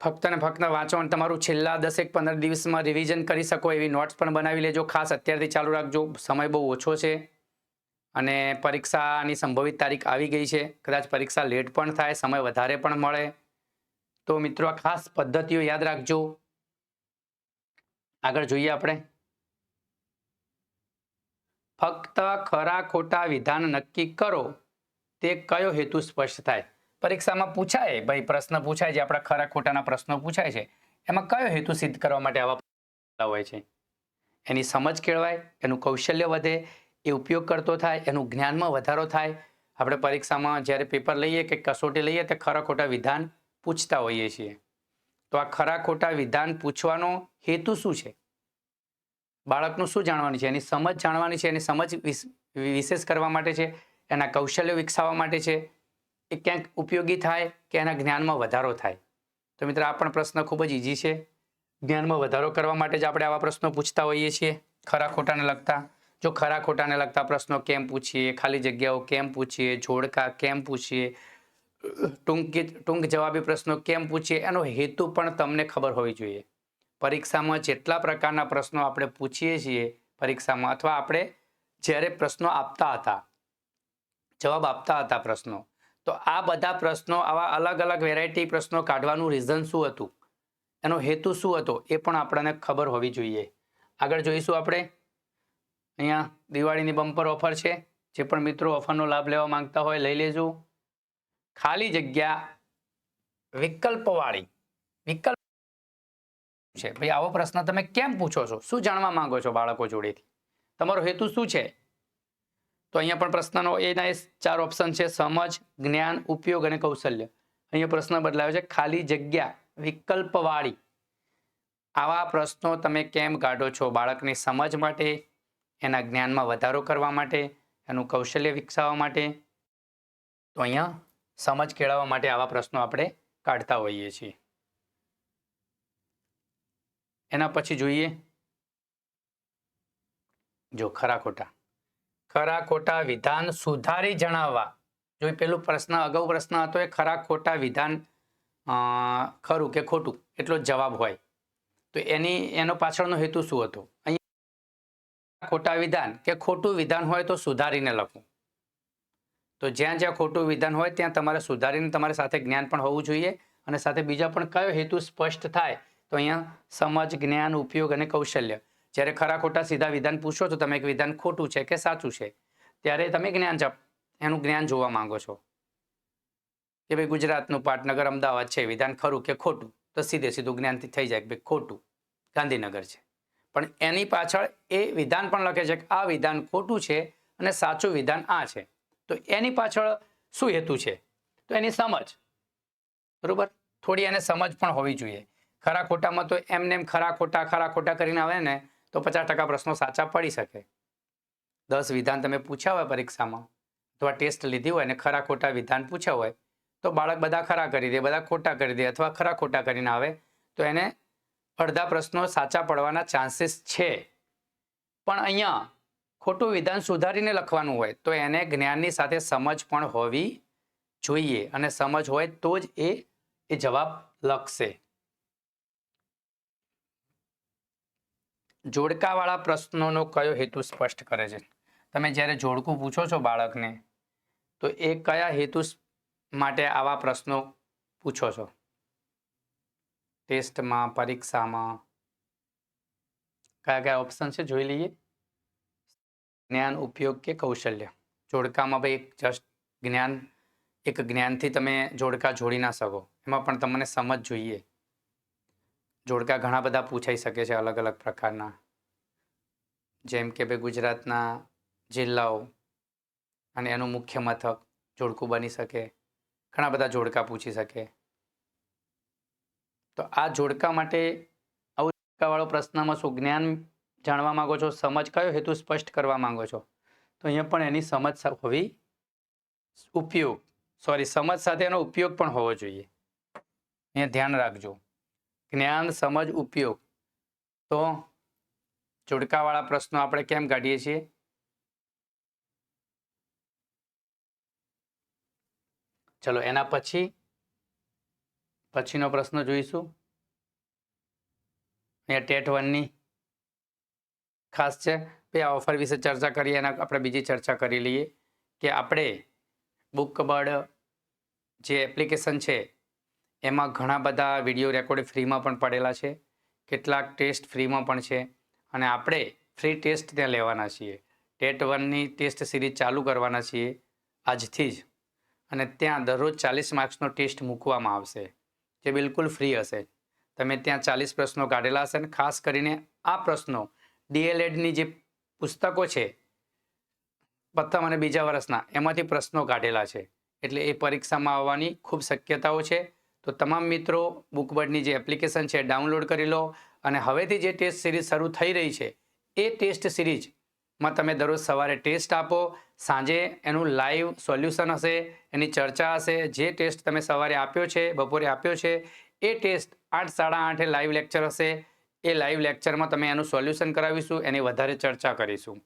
ફક્ત ને ફક્ત વાંચો અને તમારું છેલ્લા 10-15 દિવસમાં રિવિઝન કરી શકો એવી નોટ્સ પણ બનાવી લેજો. ખાસ અત્યારથી ચાલુ રાખજો, સમય બહુ ઓછો છે અને પરીક્ષાની સંભવિત તારીખ આવી ગઈ છે. કદાચ પરીક્ષા લેટ પણ થાય, સમય વધારે પણ મળે. તો મિત્રો, આ ખાસ પદ્ધતિઓ યાદ રાખજો. આગળ જોઈએ આપણે. ફક્ત ખરા ખોટા વિધાન નક્કી કરો તે કયો હેતુ સ્પષ્ટ થાય. પરીક્ષામાં પૂછાય, ભાઈ પ્રશ્ન પૂછાય, જે આપણા ખરા ખોટાના પ્રશ્નો પૂછાય છે, એમાં કયો હેતુ સિદ્ધ કરવા માટે આવા હોય છે? એની સમજ કેળવાય, એનું કૌશલ્ય વધે, એ ઉપયોગ કરતો થાય, એનું જ્ઞાનમાં વધારો થાય. આપણે પરીક્ષામાં જ્યારે પેપર લઈએ કે કસોટી લઈએ તે ખરા ખોટા વિધાન પૂછતા હોઈએ છીએ. તો આ ખરા ખોટા વિધાન પૂછવાનો હેતુ શું છે? બાળકનું શું જાણવાની છે? એની સમજ જાણવાની છે, એની સમજ વિશેષ કરવા માટે છે, એના કૌશલ્ય વિકસાવવા માટે છે, એ ક્યાંક ઉપયોગી થાય કે એના જ્ઞાનમાં વધારો થાય. તો મિત્રો, આ પણ પ્રશ્ન ખૂબ જ ઇઝી છે. જ્ઞાનમાં વધારો કરવા માટે જ આપણે આવા પ્રશ્નો પૂછતા હોઈએ છીએ, ખરા ખોટાને લગતા. જો ખરા ખોટાને લગતા પ્રશ્નો કેમ પૂછીએ, ખાલી જગ્યાઓ કેમ પૂછીએ, જોડકા કેમ પૂછીએ, ટૂંક જવાબી પ્રશ્નો કેમ પૂછીએ, એનો હેતુ પણ તમને ખબર હોવી જોઈએ. પરીક્ષામાં જેટલા પ્રકારના પ્રશ્નો આપણે પૂછીએ છીએ પરીક્ષામાં, અથવા આપણે જ્યારે પ્રશ્નો આપતા હતા, જવાબ આપતા હતા પ્રશ્નો, તો આ બધા પ્રશ્નો, આવા અલગ અલગ વેરાયટી પ્રશ્નો કાઢવાનું રીઝન શું હતું, એનો હેતુ શું હતો, એ પણ આપણને ખબર હોવી જોઈએ. આગળ જોઈશું આપણે. અહીંયા દિવાળીની બમ્પર ઓફર છે. જે પણ મિત્રો ઓફરનો લાભ લેવા માંગતા હોય લઈ લેજો. ખાલી જગ્યા વિકલ્પવાળી. વિકલ્પ છે ભાઈ, આવો પ્રશ્ન તમે કેમ પૂછો છો? શું જાણવા માંગો છો બાળકો જોડેથી? તમારો હેતુ શું છે? તો અહીંયા પણ પ્રશ્નનો એના 4 ઓપ્શન છે: સમજ, જ્ઞાન, ઉપયોગ અને કૌશલ્ય. અહીંયા પ્રશ્ન બદલાયો છે ખાલી જગ્યા વિકલ્પવાળી. આવા પ્રશ્નો તમે કેમ કાઢો છો? બાળકની સમજ માટે, એના જ્ઞાનમાં વધારો કરવા માટે, એનું કૌશલ્ય વિકસાવવા માટે. તો અહીંયા સમજ કેળવવા માટે આવા પ્રશ્નો આપણે કાઢતા હોઈએ છીએ. એના પછી જોઈએ, જો ખરા ખોટા. ખરા ખોટા વિધાન સુધારી જણાવવા. જો પેલું પ્રશ્ન, અગાઉ પ્રશ્ન હતો એ ખરા ખોટા વિધાન ખરું કે ખોટું એટલો જ જવાબ હોય, તો એનો પાછળનો હેતુ શું હતો? અહીંયા ખોટા વિધાન કે ખોટું વિધાન હોય તો સુધારીને લખવું. તો જ્યાં જ્યાં ખોટું વિધાન હોય ત્યાં તમારે સુધારીને, તમારી સાથે જ્ઞાન પણ હોવું જોઈએ, અને સાથે બીજા પણ કયો હેતુ સ્પષ્ટ થાય. તો અહીંયા સમજ, જ્ઞાન, ઉપયોગ અને કૌશલ્ય. જ્યારે ખરા ખોટા સીધા વિધાન પૂછો તો તમે એક વિધાન ખોટું છે કે સાચું છે, ત્યારે તમે એનું જ્ઞાન જોવા માંગો છો કે ભાઈ ગુજરાતનું પાટનગર અમદાવાદ છે, વિધાન ખરું કે ખોટું? તો સીધું જ્ઞાનથી થઈ જાય કે ભાઈ ખોટું ગાંધીનગર છે. પણ એની પાછળ એ વિધાન પણ લખે છે કે આ વિધાન ખોટું છે અને સાચું વિધાન આ છે. તો એની પાછળ શું હેતુ છે? તો એની સમજ. બરોબર, થોડી એને સમજ પણ હોવી જોઈએ. ખરા ખોટામાં તો એમને ખરા ખોટા કરીને આવે ને તો 50% પ્રશ્નો સાચા પડી શકે. 10 વિધાન તમે પૂછ્યા હોય પરીક્ષામાં અથવા ટેસ્ટ લીધી હોય અને ખરા ખોટા વિધાન પૂછ્યા હોય, તો બાળક બધા ખરા કરી દે, બધા ખોટા કરી દે, અથવા ખરા ખોટા કરીને આવે, તો એને અડધા પ્રશ્નો સાચા પડવાના ચાન્સીસ છે. પણ અહીંયા ખોટું વિધાન સુધારીને લખવાનું હોય તો એને જ્ઞાનની સાથે સમજ પણ હોવી જોઈએ, અને સમજ હોય તો જ એ જવાબ લખશે. જોડકાવાળા પ્રશ્નોનો કયો હેતુ સ્પષ્ટ કરે છે? તમે જ્યારે જોડકું પૂછો છો બાળકને, તો એ કયા હેતુ માટે આવા પ્રશ્નો પૂછો છો? ટેસ્ટમાં, પરીક્ષામાં કયા કયા ઓપ્શન છે જોઈ લઈએ. જ્ઞાન, ઉપયોગ કે કૌશલ્ય. જોડકામાં ભાઈ જસ્ટ જ્ઞાન, એક જ્ઞાનથી તમે જોડકા જોડી ના શકો, એમાં પણ તમને સમજ જોઈએ. જોડકા ઘણા બધા પૂછાઈ શકે છે, અલગ અલગ પ્રકારના, જેમ કે ભાઈ ગુજરાતના જિલ્લાઓ અને એનું મુખ્ય મથક જોડકું બની શકે. ઘણા બધા જોડકા પૂછી શકે. તો આ જોડકા માટે આવું જોડકાવાળો પ્રશ્નમાં શું જ્ઞાન જાણવા માંગો છો, સમજ, કયો હેતુ સ્પષ્ટ કરવા માંગો છો? તો અહીંયા પણ એની સમજ હોવી, સમજ સાથે એનો ઉપયોગ પણ હોવો જોઈએ. અહીંયા ધ્યાન રાખજો, જ્ઞાન, સમજ, ઉપયોગ. તો જોડકાવાળા પ્રશ્નો આપણે કેમ કાઢીએ છીએ? ચલો એના પછી પછીનો પ્રશ્ન જોઈશું. અહીંયા ટેટ 1ની ખાસ છે. ભાઈ આ ઓફર વિશે ચર્ચા કરીએ અને આપણે બીજી ચર્ચા કરી લઈએ કે આપણે બુકબર્ડ જે એપ્લિકેશન છે એમાં ઘણા બધા વિડીયો રેકોર્ડ ફ્રીમાં પણ પડેલા છે, કેટલાક ટેસ્ટ ફ્રીમાં પણ છે અને આપણે ફ્રી ટેસ્ટ ત્યાં લેવાના છીએ. ટેટ 1ની ટેસ્ટ સિરીઝ ચાલુ કરવાના છીએ આજથી જ, અને ત્યાં દરરોજ 40 માર્ક્સનો ટેસ્ટ મૂકવામાં આવશે જે બિલકુલ ફ્રી હશે. તમે ત્યાં 40 પ્રશ્નો કાઢેલા હશે અને ખાસ કરીને આ પ્રશ્નો ડીએલએડની જે પુસ્તકો છે પ્રથમ અને બીજા વર્ષના એમાંથી પ્રશ્નો કાઢેલા છે, એટલે એ પરીક્ષામાં આવવાની ખૂબ શક્યતાઓ છે. તો તમામ મિત્રો બુકબર્ડની જે એપ્લિકેશન છે ડાઉનલોડ કરી લો અને હવેથી જે ટેસ્ટ સિરીઝ શરૂ થઈ રહી છે એ ટેસ્ટ સિરીઝમાં તમે દરરોજ સવારે ટેસ્ટ આપો, સાંજે એનું લાઈવ સોલ્યુશન હશે, એની ચર્ચા હશે. જે ટેસ્ટ તમે સવારે આપ્યો છે, બપોરે આપ્યો છે, એ ટેસ્ટ 8, 8:30 લાઈવ લેક્ચર હશે. એ લાઈવ લેક્ચરમાં તમે એનું સોલ્યુશન કરાવીશું, એની વધારે ચર્ચા કરીશું.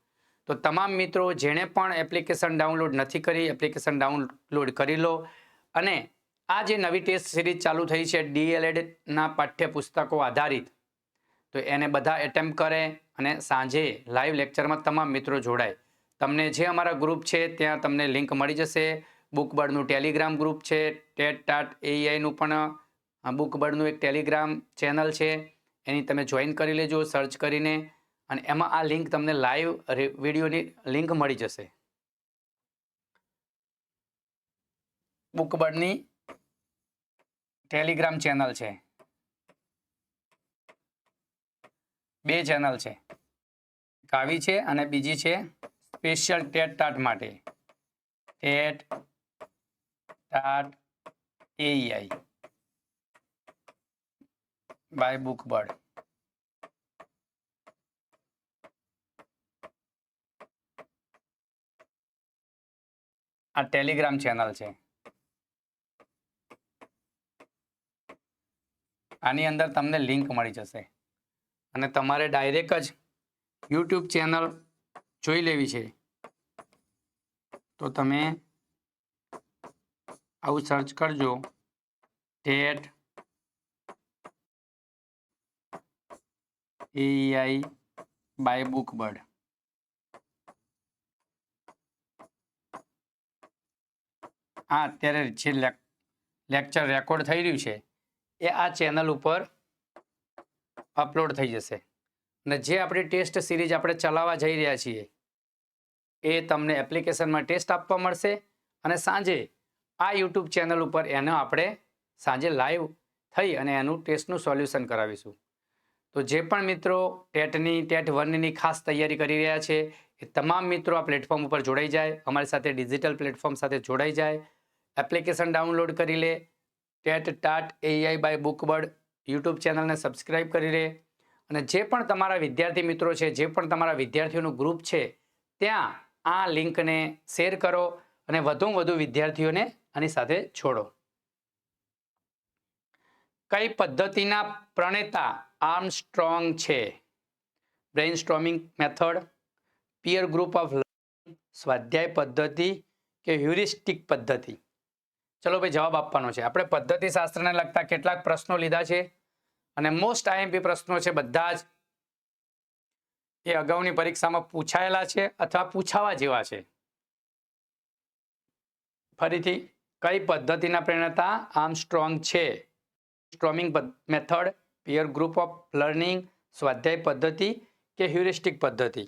તો તમામ મિત્રો જેણે પણ એપ્લિકેશન ડાઉનલોડ નથી કરી, એપ્લિકેશન ડાઉનલોડ કરી લો અને આ જે નવી ટેસ્ટ સિરીઝ ચાલુ થઈ છે ડીએલએડના પાઠ્યપુસ્તકો આધારિત, તો એને બધા એટેમ્પ કરે અને સાંજે લાઈવ લેક્ચરમાં તમામ મિત્રો જોડાય. તમને જે અમારા ગ્રુપ છે ત્યાં તમને લિંક મળી જશે. બુકબર્ડનું ટેલિગ્રામ ગ્રુપ છે, ટેટ.AEIનું પણ બુકબર્ડનું એક ટેલિગ્રામ ચેનલ છે, એની તમે જોઈન કરી લેજો સર્ચ કરીને, અને એમાં આ લિંક તમને લાઈવ વિડીયોની લિંક મળી જશે. બુકબર્ડની ટેલિગ્રામ ચેનલ છે, 2 ચેનલ છે, એક આવી છે અને બીજી છે સ્પેશિયલ ટેટ ટાટ માટે, ટેટ.AEI બાય બુકબર્ડ. આ ટેલિગ્રામ ચેનલ છે. આની અંદર તમને લિંક મળી જશે અને તમારે ડાયરેક્ટ જ યુટ્યુબ ચેનલ જોઈ લેવી છે તો તમે આવું સર્ચ કરજો, ટેટ.AEI બાય બુકબર્ડ. આ અત્યારે જે લેક્ચર રેકોર્ડ થઈ રહ્યું છે એ આ ચેનલ ઉપર અપલોડ થઈ જશે અને જે આપણી ટેસ્ટ સિરીઝ આપણે ચલાવવા જઈ રહ્યા છીએ એ તમને એપ્લિકેશનમાં ટેસ્ટ આપવા મળશે અને સાંજે આ યુટ્યુબ ચેનલ ઉપર એનો આપણે સાંજે લાઈવ થઈ અને એનું ટેસ્ટનું સોલ્યુશન કરાવીશું. તો જે પણ મિત્રો ટેટની ટેટ 1ની ખાસ તૈયારી કરી રહ્યા છે એ તમામ મિત્રો આ પ્લેટફોર્મ ઉપર જોડાઈ જાય, અમારી સાથે ડિજિટલ પ્લેટફોર્મ સાથે જોડાઈ જાય, એપ્લિકેશન ડાઉનલોડ કરી લે, ટેટ.AEI બાય બુકબર્ડ યુટ્યુબ ચેનલને સબસ્ક્રાઈબ કરી લે અને જે પણ તમારા વિદ્યાર્થી મિત્રો છે, જે પણ તમારા વિદ્યાર્થીઓનું ગ્રુપ છે ત્યાં આ લિંકને શેર કરો અને વધુમાં વધુ વિદ્યાર્થીઓને આની સાથે જોડો. કઈ પદ્ધતિના પ્રણેતા આર્મસ્ટ્રોંગ છે? Brainstorming method, peer group of learning, સ્વાધ્યાય પદ્ધતિ કે હ્યુરિસ્ટિક પદ્ધતિ? ચલો ભાઈ જવાબ આપવાનો છે. આપણે પદ્ધતિશાસ્ત્રને લગતા કેટલાક પ્રશ્નો લીધા છે અને મોસ્ટ આઈએમપી પ્રશ્નો છે, બધા જ એ અગાઉની પરીક્ષામાં પૂછાયેલા છે અથવા પૂછાવા જેવા છે. ફરીથી, કઈ પદ્ધતિના પ્રણેતા આર્મસ્ટ્રોંગ છે? Storming method, peer group of learning, સ્વાધ્યાય પદ્ધતિ કે હ્યુરિસ્ટિક પદ્ધતિ?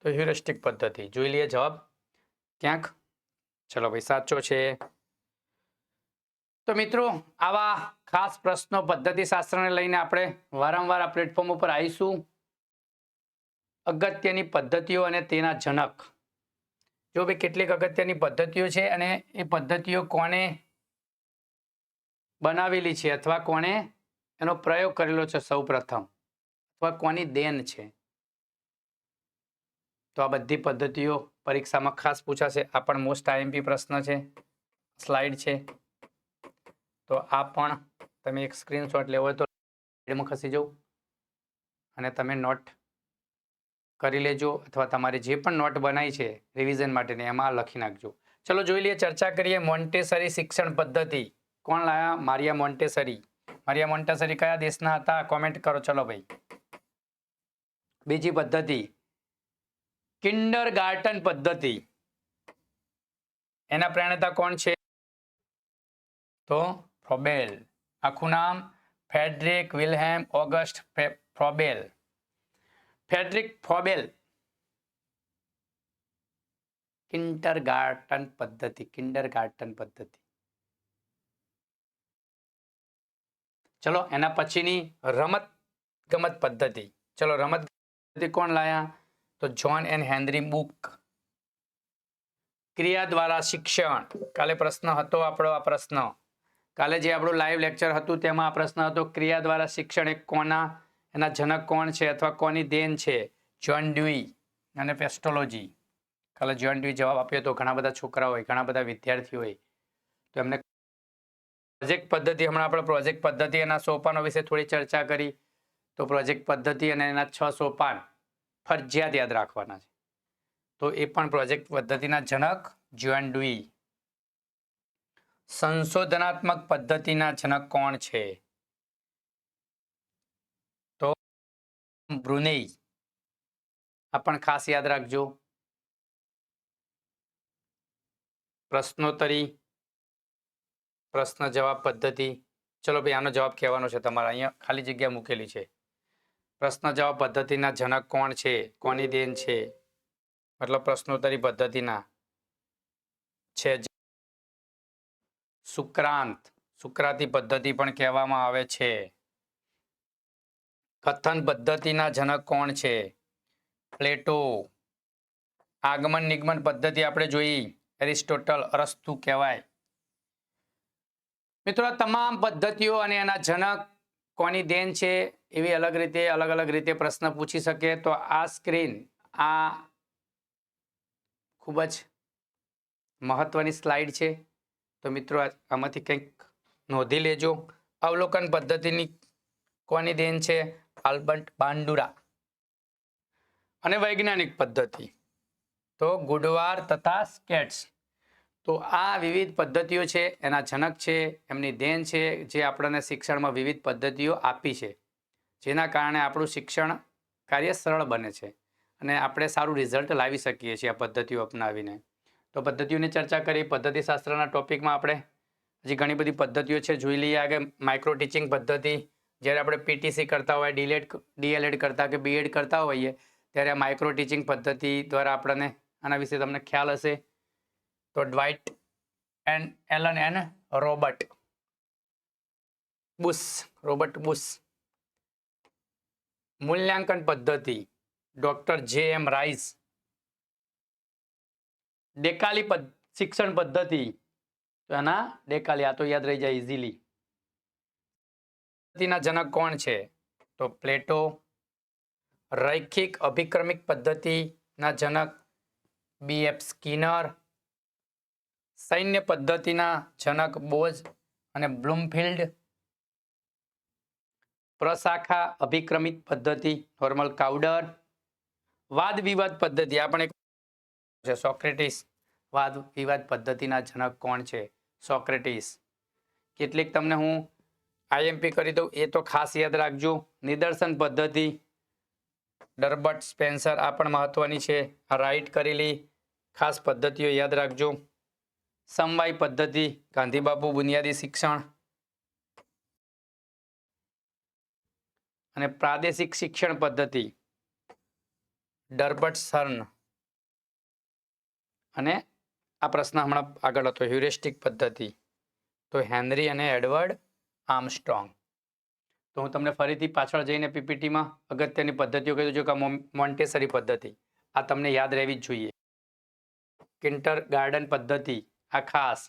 તો હ્યુરિસ્ટિક પદ્ધતિ. જોઈ લઈએ જવાબ ક્યાંક. ચલો ભાઈ સાચો છે. તો મિત્રો આવા ખાસ પ્રશ્નો પદ્ધતિશાસ્ત્રને લઈને આપણે વારંવાર આ પ્લેટફોર્મ ઉપર આવીશું. અગત્યની પદ્ધતિઓ અને તેના જનક. જો ભાઈ કેટલીક અગત્યની પદ્ધતિઓ છે અને એ પદ્ધતિઓ કોને બનાવેલી છે અથવા કોને એનો પ્રયોગ કરેલો છે સૌ પ્રથમ, અથવા કોની દેન છે. તો આ બધી પદ્ધતિઓ પરીક્ષામાં ખાસ પૂછાશે. આ પણ મોસ્ટ આઈએમપી પ્રશ્ન છે, સ્લાઇડ છે. તો આ પણ તમે એક સ્ક્રીનશોટ લેવો હોય તો સ્લાઇડમાં ખસી જાઓ અને તમે નોટ કરી લેજો અથવા તમારે જે પણ નોટ બનાવી છે રિવિઝન માટેની એમાં લખી નાખજો. ચલો જોઈ લઈએ, ચર્ચા કરીએ મોન્ટેસરી શિક્ષણ પદ્ધતિ. કોણ લાયા? Maria Montessori. મારિયા મોન્ટેસરી કયા દેશના હતા? કોમેન્ટ કરો. ચલો ભાઈ. બીજી પદ્ધતિ કિન્ડરગાર્ટન પદ્ધતિ. એના પ્રણેતા કોણ છે? તો ફ્રોબેલ. આખું નામ ફ્રેડરિક વિલ્હેમ ઓગસ્ટ ફ્રોબેલ. ફ્રેડરિક ફ્રોબેલ. કિન્ડરગાર્ટન પદ્ધતિ. કિન્ડરગાર્ટન પદ્ધતિ. ચલો એના પછીની રમત ગમત પદ્ધતિ. ચલો રમત પદ્ધતિ કોણ લાયા? તો જ્હોન એન્ડ હેનરી બુક. ક્રિયા દ્વારા શિક્ષણ. કાલે પ્રશ્ન હતો આપણો. આ પ્રશ્ન કાલે જે આપણું લાઈવ લેક્ચર હતું તેમાં આ પ્રશ્ન હતો ક્રિયા દ્વારા શિક્ષણ એ કોના, એના જનક કોણ છે અથવા કોની દેન છે? જ્હોન ડ્યુઈ અને પેસ્ટોલોજી. કાલે જ્હોન ડ્યુઈ જવાબ આપ્યો હતો. ઘણા બધા છોકરા હોય, ઘણા બધા વિદ્યાર્થીઓ હોય તો એમને પ્રોજેક્ટ પદ્ધતિ. હમણાં આપણે પ્રોજેક્ટ પદ્ધતિ એના સોપાનો વિશે થોડી ચર્ચા કરી. તો પ્રોજેક્ટ પદ્ધતિ અને એના 6 સોપાન ફરજિયાત યાદ રાખવાના છે. તો એ પણ પ્રોજેક્ટ પદ્ધતિના જનક જ્હોન ડ્યુઈ. સંશોધનાત્મક પદ્ધતિના જનક કોણ છે? તો બ્રુનેઈ. આ પણ ખાસ યાદ રાખજો. પ્રશ્નોત્તરી, પ્રશ્ન જવાબ પદ્ધતિ. ચલો ભાઈ આનો જવાબ કહેવાનો છે તમારે. અહીંયા ખાલી જગ્યા મૂકેલી છે. પ્રશ્ન જવાબ પદ્ધતિના જનક કોણ છે? કોની દેન છે? મતલબ પ્રશ્નોત્તરી પદ્ધતિના છે સુક્રાંત. સુક્રાતી પદ્ધતિ પણ કહેવામાં આવે છે. કથન પદ્ધતિના જનક કોણ છે? પ્લેટો. આગમન નિગમન પદ્ધતિ આપણે જોઈ. એરિસ્ટોટલ, અરસ્તુ કહેવાય. મિત્રો તમામ પદ્ધતિઓ અને એના જનક કોની દેન છે એવી અલગ અલગ રીતે પ્રશ્ન પૂછી શકે. તો આ સ્ક્રીન આ ખૂબ જ મહત્વની સ્લાઇડ છે. તો મિત્રો આમાંથી કંઈક નોંધી લેજો. અવલોકન પદ્ધતિની કોની દેન છે? આલ્બર્ટ બાંડુરા. અને વૈજ્ઞાનિક પદ્ધતિ તો ગુડવાર તથા સ્કેટ્સ. તો આ વિવિધ પદ્ધતિઓ છે એના જનક છે, એમની દેન છે, જે આપણને શિક્ષણમાં વિવિધ પદ્ધતિઓ આપી છે, જેના કારણે આપણું શિક્ષણ કાર્ય સરળ બને છે અને આપણે સારું રિઝલ્ટ લાવી શકીએ છીએ આ પદ્ધતિઓ અપનાવીને. તો પદ્ધતિઓની ચર્ચા કરી. પદ્ધતિશાસ્ત્રના ટોપિકમાં આપણે હજી ઘણી બધી પદ્ધતિઓ છે જોઈ લઈએ. આગળ માઇક્રો ટીચિંગ પદ્ધતિ. જ્યારે આપણે પીટીસી કરતા હોય, ડીએલએડ કરતા કે બીએડ કરતા હોઈએ ત્યારે આ માઇક્રો ટીચિંગ પદ્ધતિ દ્વારા આપણને આના વિશે તમને ખ્યાલ હશે. તો Dwight and Allen and Robert Bush. મૂલ્યાંકન પદ્ધતિ ડોક્ટર જે.એમ. રાઈસ. ડેકાલી શિક્ષણ પદ્ધતિ. તો એના ડેકાલી. આ તો યાદ રહી જાય ઇઝીલી. પદ્ધતિના જનક કોણ છે? તો પ્લેટો. રૈખિક અભિક્રમિક પદ્ધતિના જનક બી.એફ. સ્કિનર. સૈન્ય પદ્ધતિના જનક બોઝ અને બ્લૂમફિલ્ડ. પ્રશાખા અભિક્રમિક પદ્ધતિ નોર્મલ કાઉડર. વાદ વિવાદ પદ્ધતિ આપણે છે સોક્રેટિસ. વાદ વિવાદ પદ્ધતિના જનક કોણ છે? સોક્રેટિસ. કેટલીક તમને હું આઈએમપી કરી દઉં એ તો ખાસ યાદ રાખજો. નિદર્શન પદ્ધતિ ડર્બર્ટ સ્પેન્સર. આ પણ મહત્વની છે. આ રાઈટ કરેલી ખાસ પદ્ધતિઓ યાદ રાખજો. સમવાય પદ્ધતિ ગાંધીબાપુ બુનિયાદી શિક્ષણ. અને પ્રાદેશિક શિક્ષણ પદ્ધતિ ડર્બર્ટ સર્ન. અને આ પ્રશ્ન હમણાં આગળ હતો હ્યુરિસ્ટિક પદ્ધતિ તો હેનરી અને એડવર્ડ આર્મસ્ટ્રોંગ. તો હું તમને ફરીથી પાછળ જઈને પીપીટીમાં અગત્યની પદ્ધતિઓ કહી દઉં છું કે મોન્ટેસરી પદ્ધતિ આ તમને યાદ રહેવી જ જોઈએ. કિન્ડરગાર્ટન પદ્ધતિ આ ખાસ.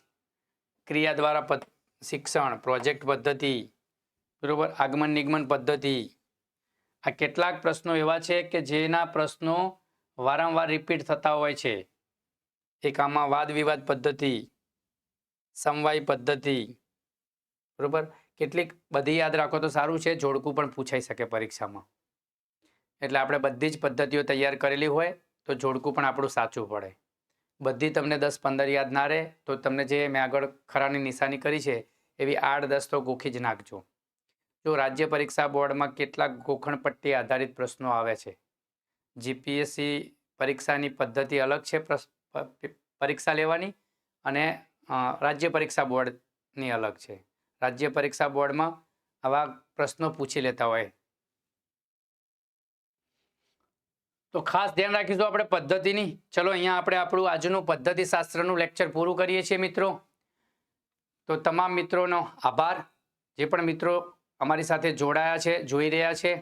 ક્રિયા દ્વારા શિક્ષણ પ્રોજેક્ટ પદ્ધતિ બરોબર. આગમન નિગમન પદ્ધતિ. આ કેટલાક પ્રશ્નો એવા છે કે જેના પ્રશ્નો વારંવાર રિપીટ થતા હોય છે. એક આમાં વાદ વિવાદ પદ્ધતિ, સમવાય પદ્ધતિ બરોબર. કેટલીક બધી યાદ રાખો તો સારું છે. જોડકું પણ પૂછાઈ શકે પરીક્ષામાં. એટલે આપણે બધી જ પદ્ધતિઓ તૈયાર કરેલી હોય તો જોડકું પણ આપણું સાચું પડે. બધી તમને 10-15 યાદ ના રહે તો તમને જે મેં આગળ ખરાની નિશાની કરી છે એવી 8-10 તો ગોખી જ નાખજો. જો રાજ્ય પરીક્ષા બોર્ડમાં કેટલાક ગોખણપટ્ટી આધારિત પ્રશ્નો આવે છે. જીપીએસસી પરીક્ષાની પદ્ધતિ અલગ છે પરીક્ષા લેવાની, અને રાજ્ય પરીક્ષા બોર્ડની અલગ છે. રાજ્ય પરીક્ષા બોર્ડમાં આવા પ્રશ્નો પૂછી લેતા હોય. તો ખાસ ધ્યાન રાખીશું આપણે પદ્ધતિની. ચલો અહીંયા આપણે આપણું આજનું પદ્ધતિશાસ્ત્રનું લેક્ચર પૂરું કરીએ છીએ મિત્રો. તો તમામ મિત્રોનો આભાર, જે પણ મિત્રો અમારી સાથે જોડાયા છે, જોઈ રહ્યા છે.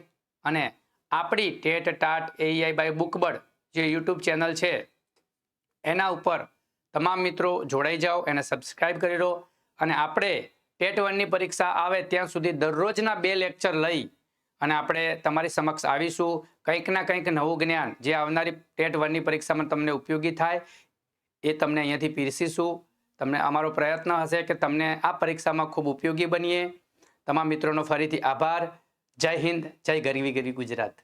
અને આપણી TET TAT AI by Bookbird જે યુટ્યુબ ચેનલ છે એના ઉપર તમામ મિત્રો જોડાઈ જાઓ, એને સબસ્ક્રાઈબ કરી લો. અને આપણે ટેટ 1ની પરીક્ષા આવે ત્યાં સુધી દરરોજના 2 લેક્ચર લઈ અને આપણે તમારી સમક્ષ આવીશું. કંઈક ના કંઈક નવું જ્ઞાન જે આવનારી ટેટ 1ની પરીક્ષામાં તમને ઉપયોગી થાય એ તમને અહીંયાથી પીરસીશું. તમને અમારો પ્રયત્ન હશે કે તમને આ પરીક્ષામાં ખૂબ ઉપયોગી બનીએ. તમામ મિત્રોનો ફરીથી આભાર. જય હિન્દ, જય ગરવી ગુજરાત.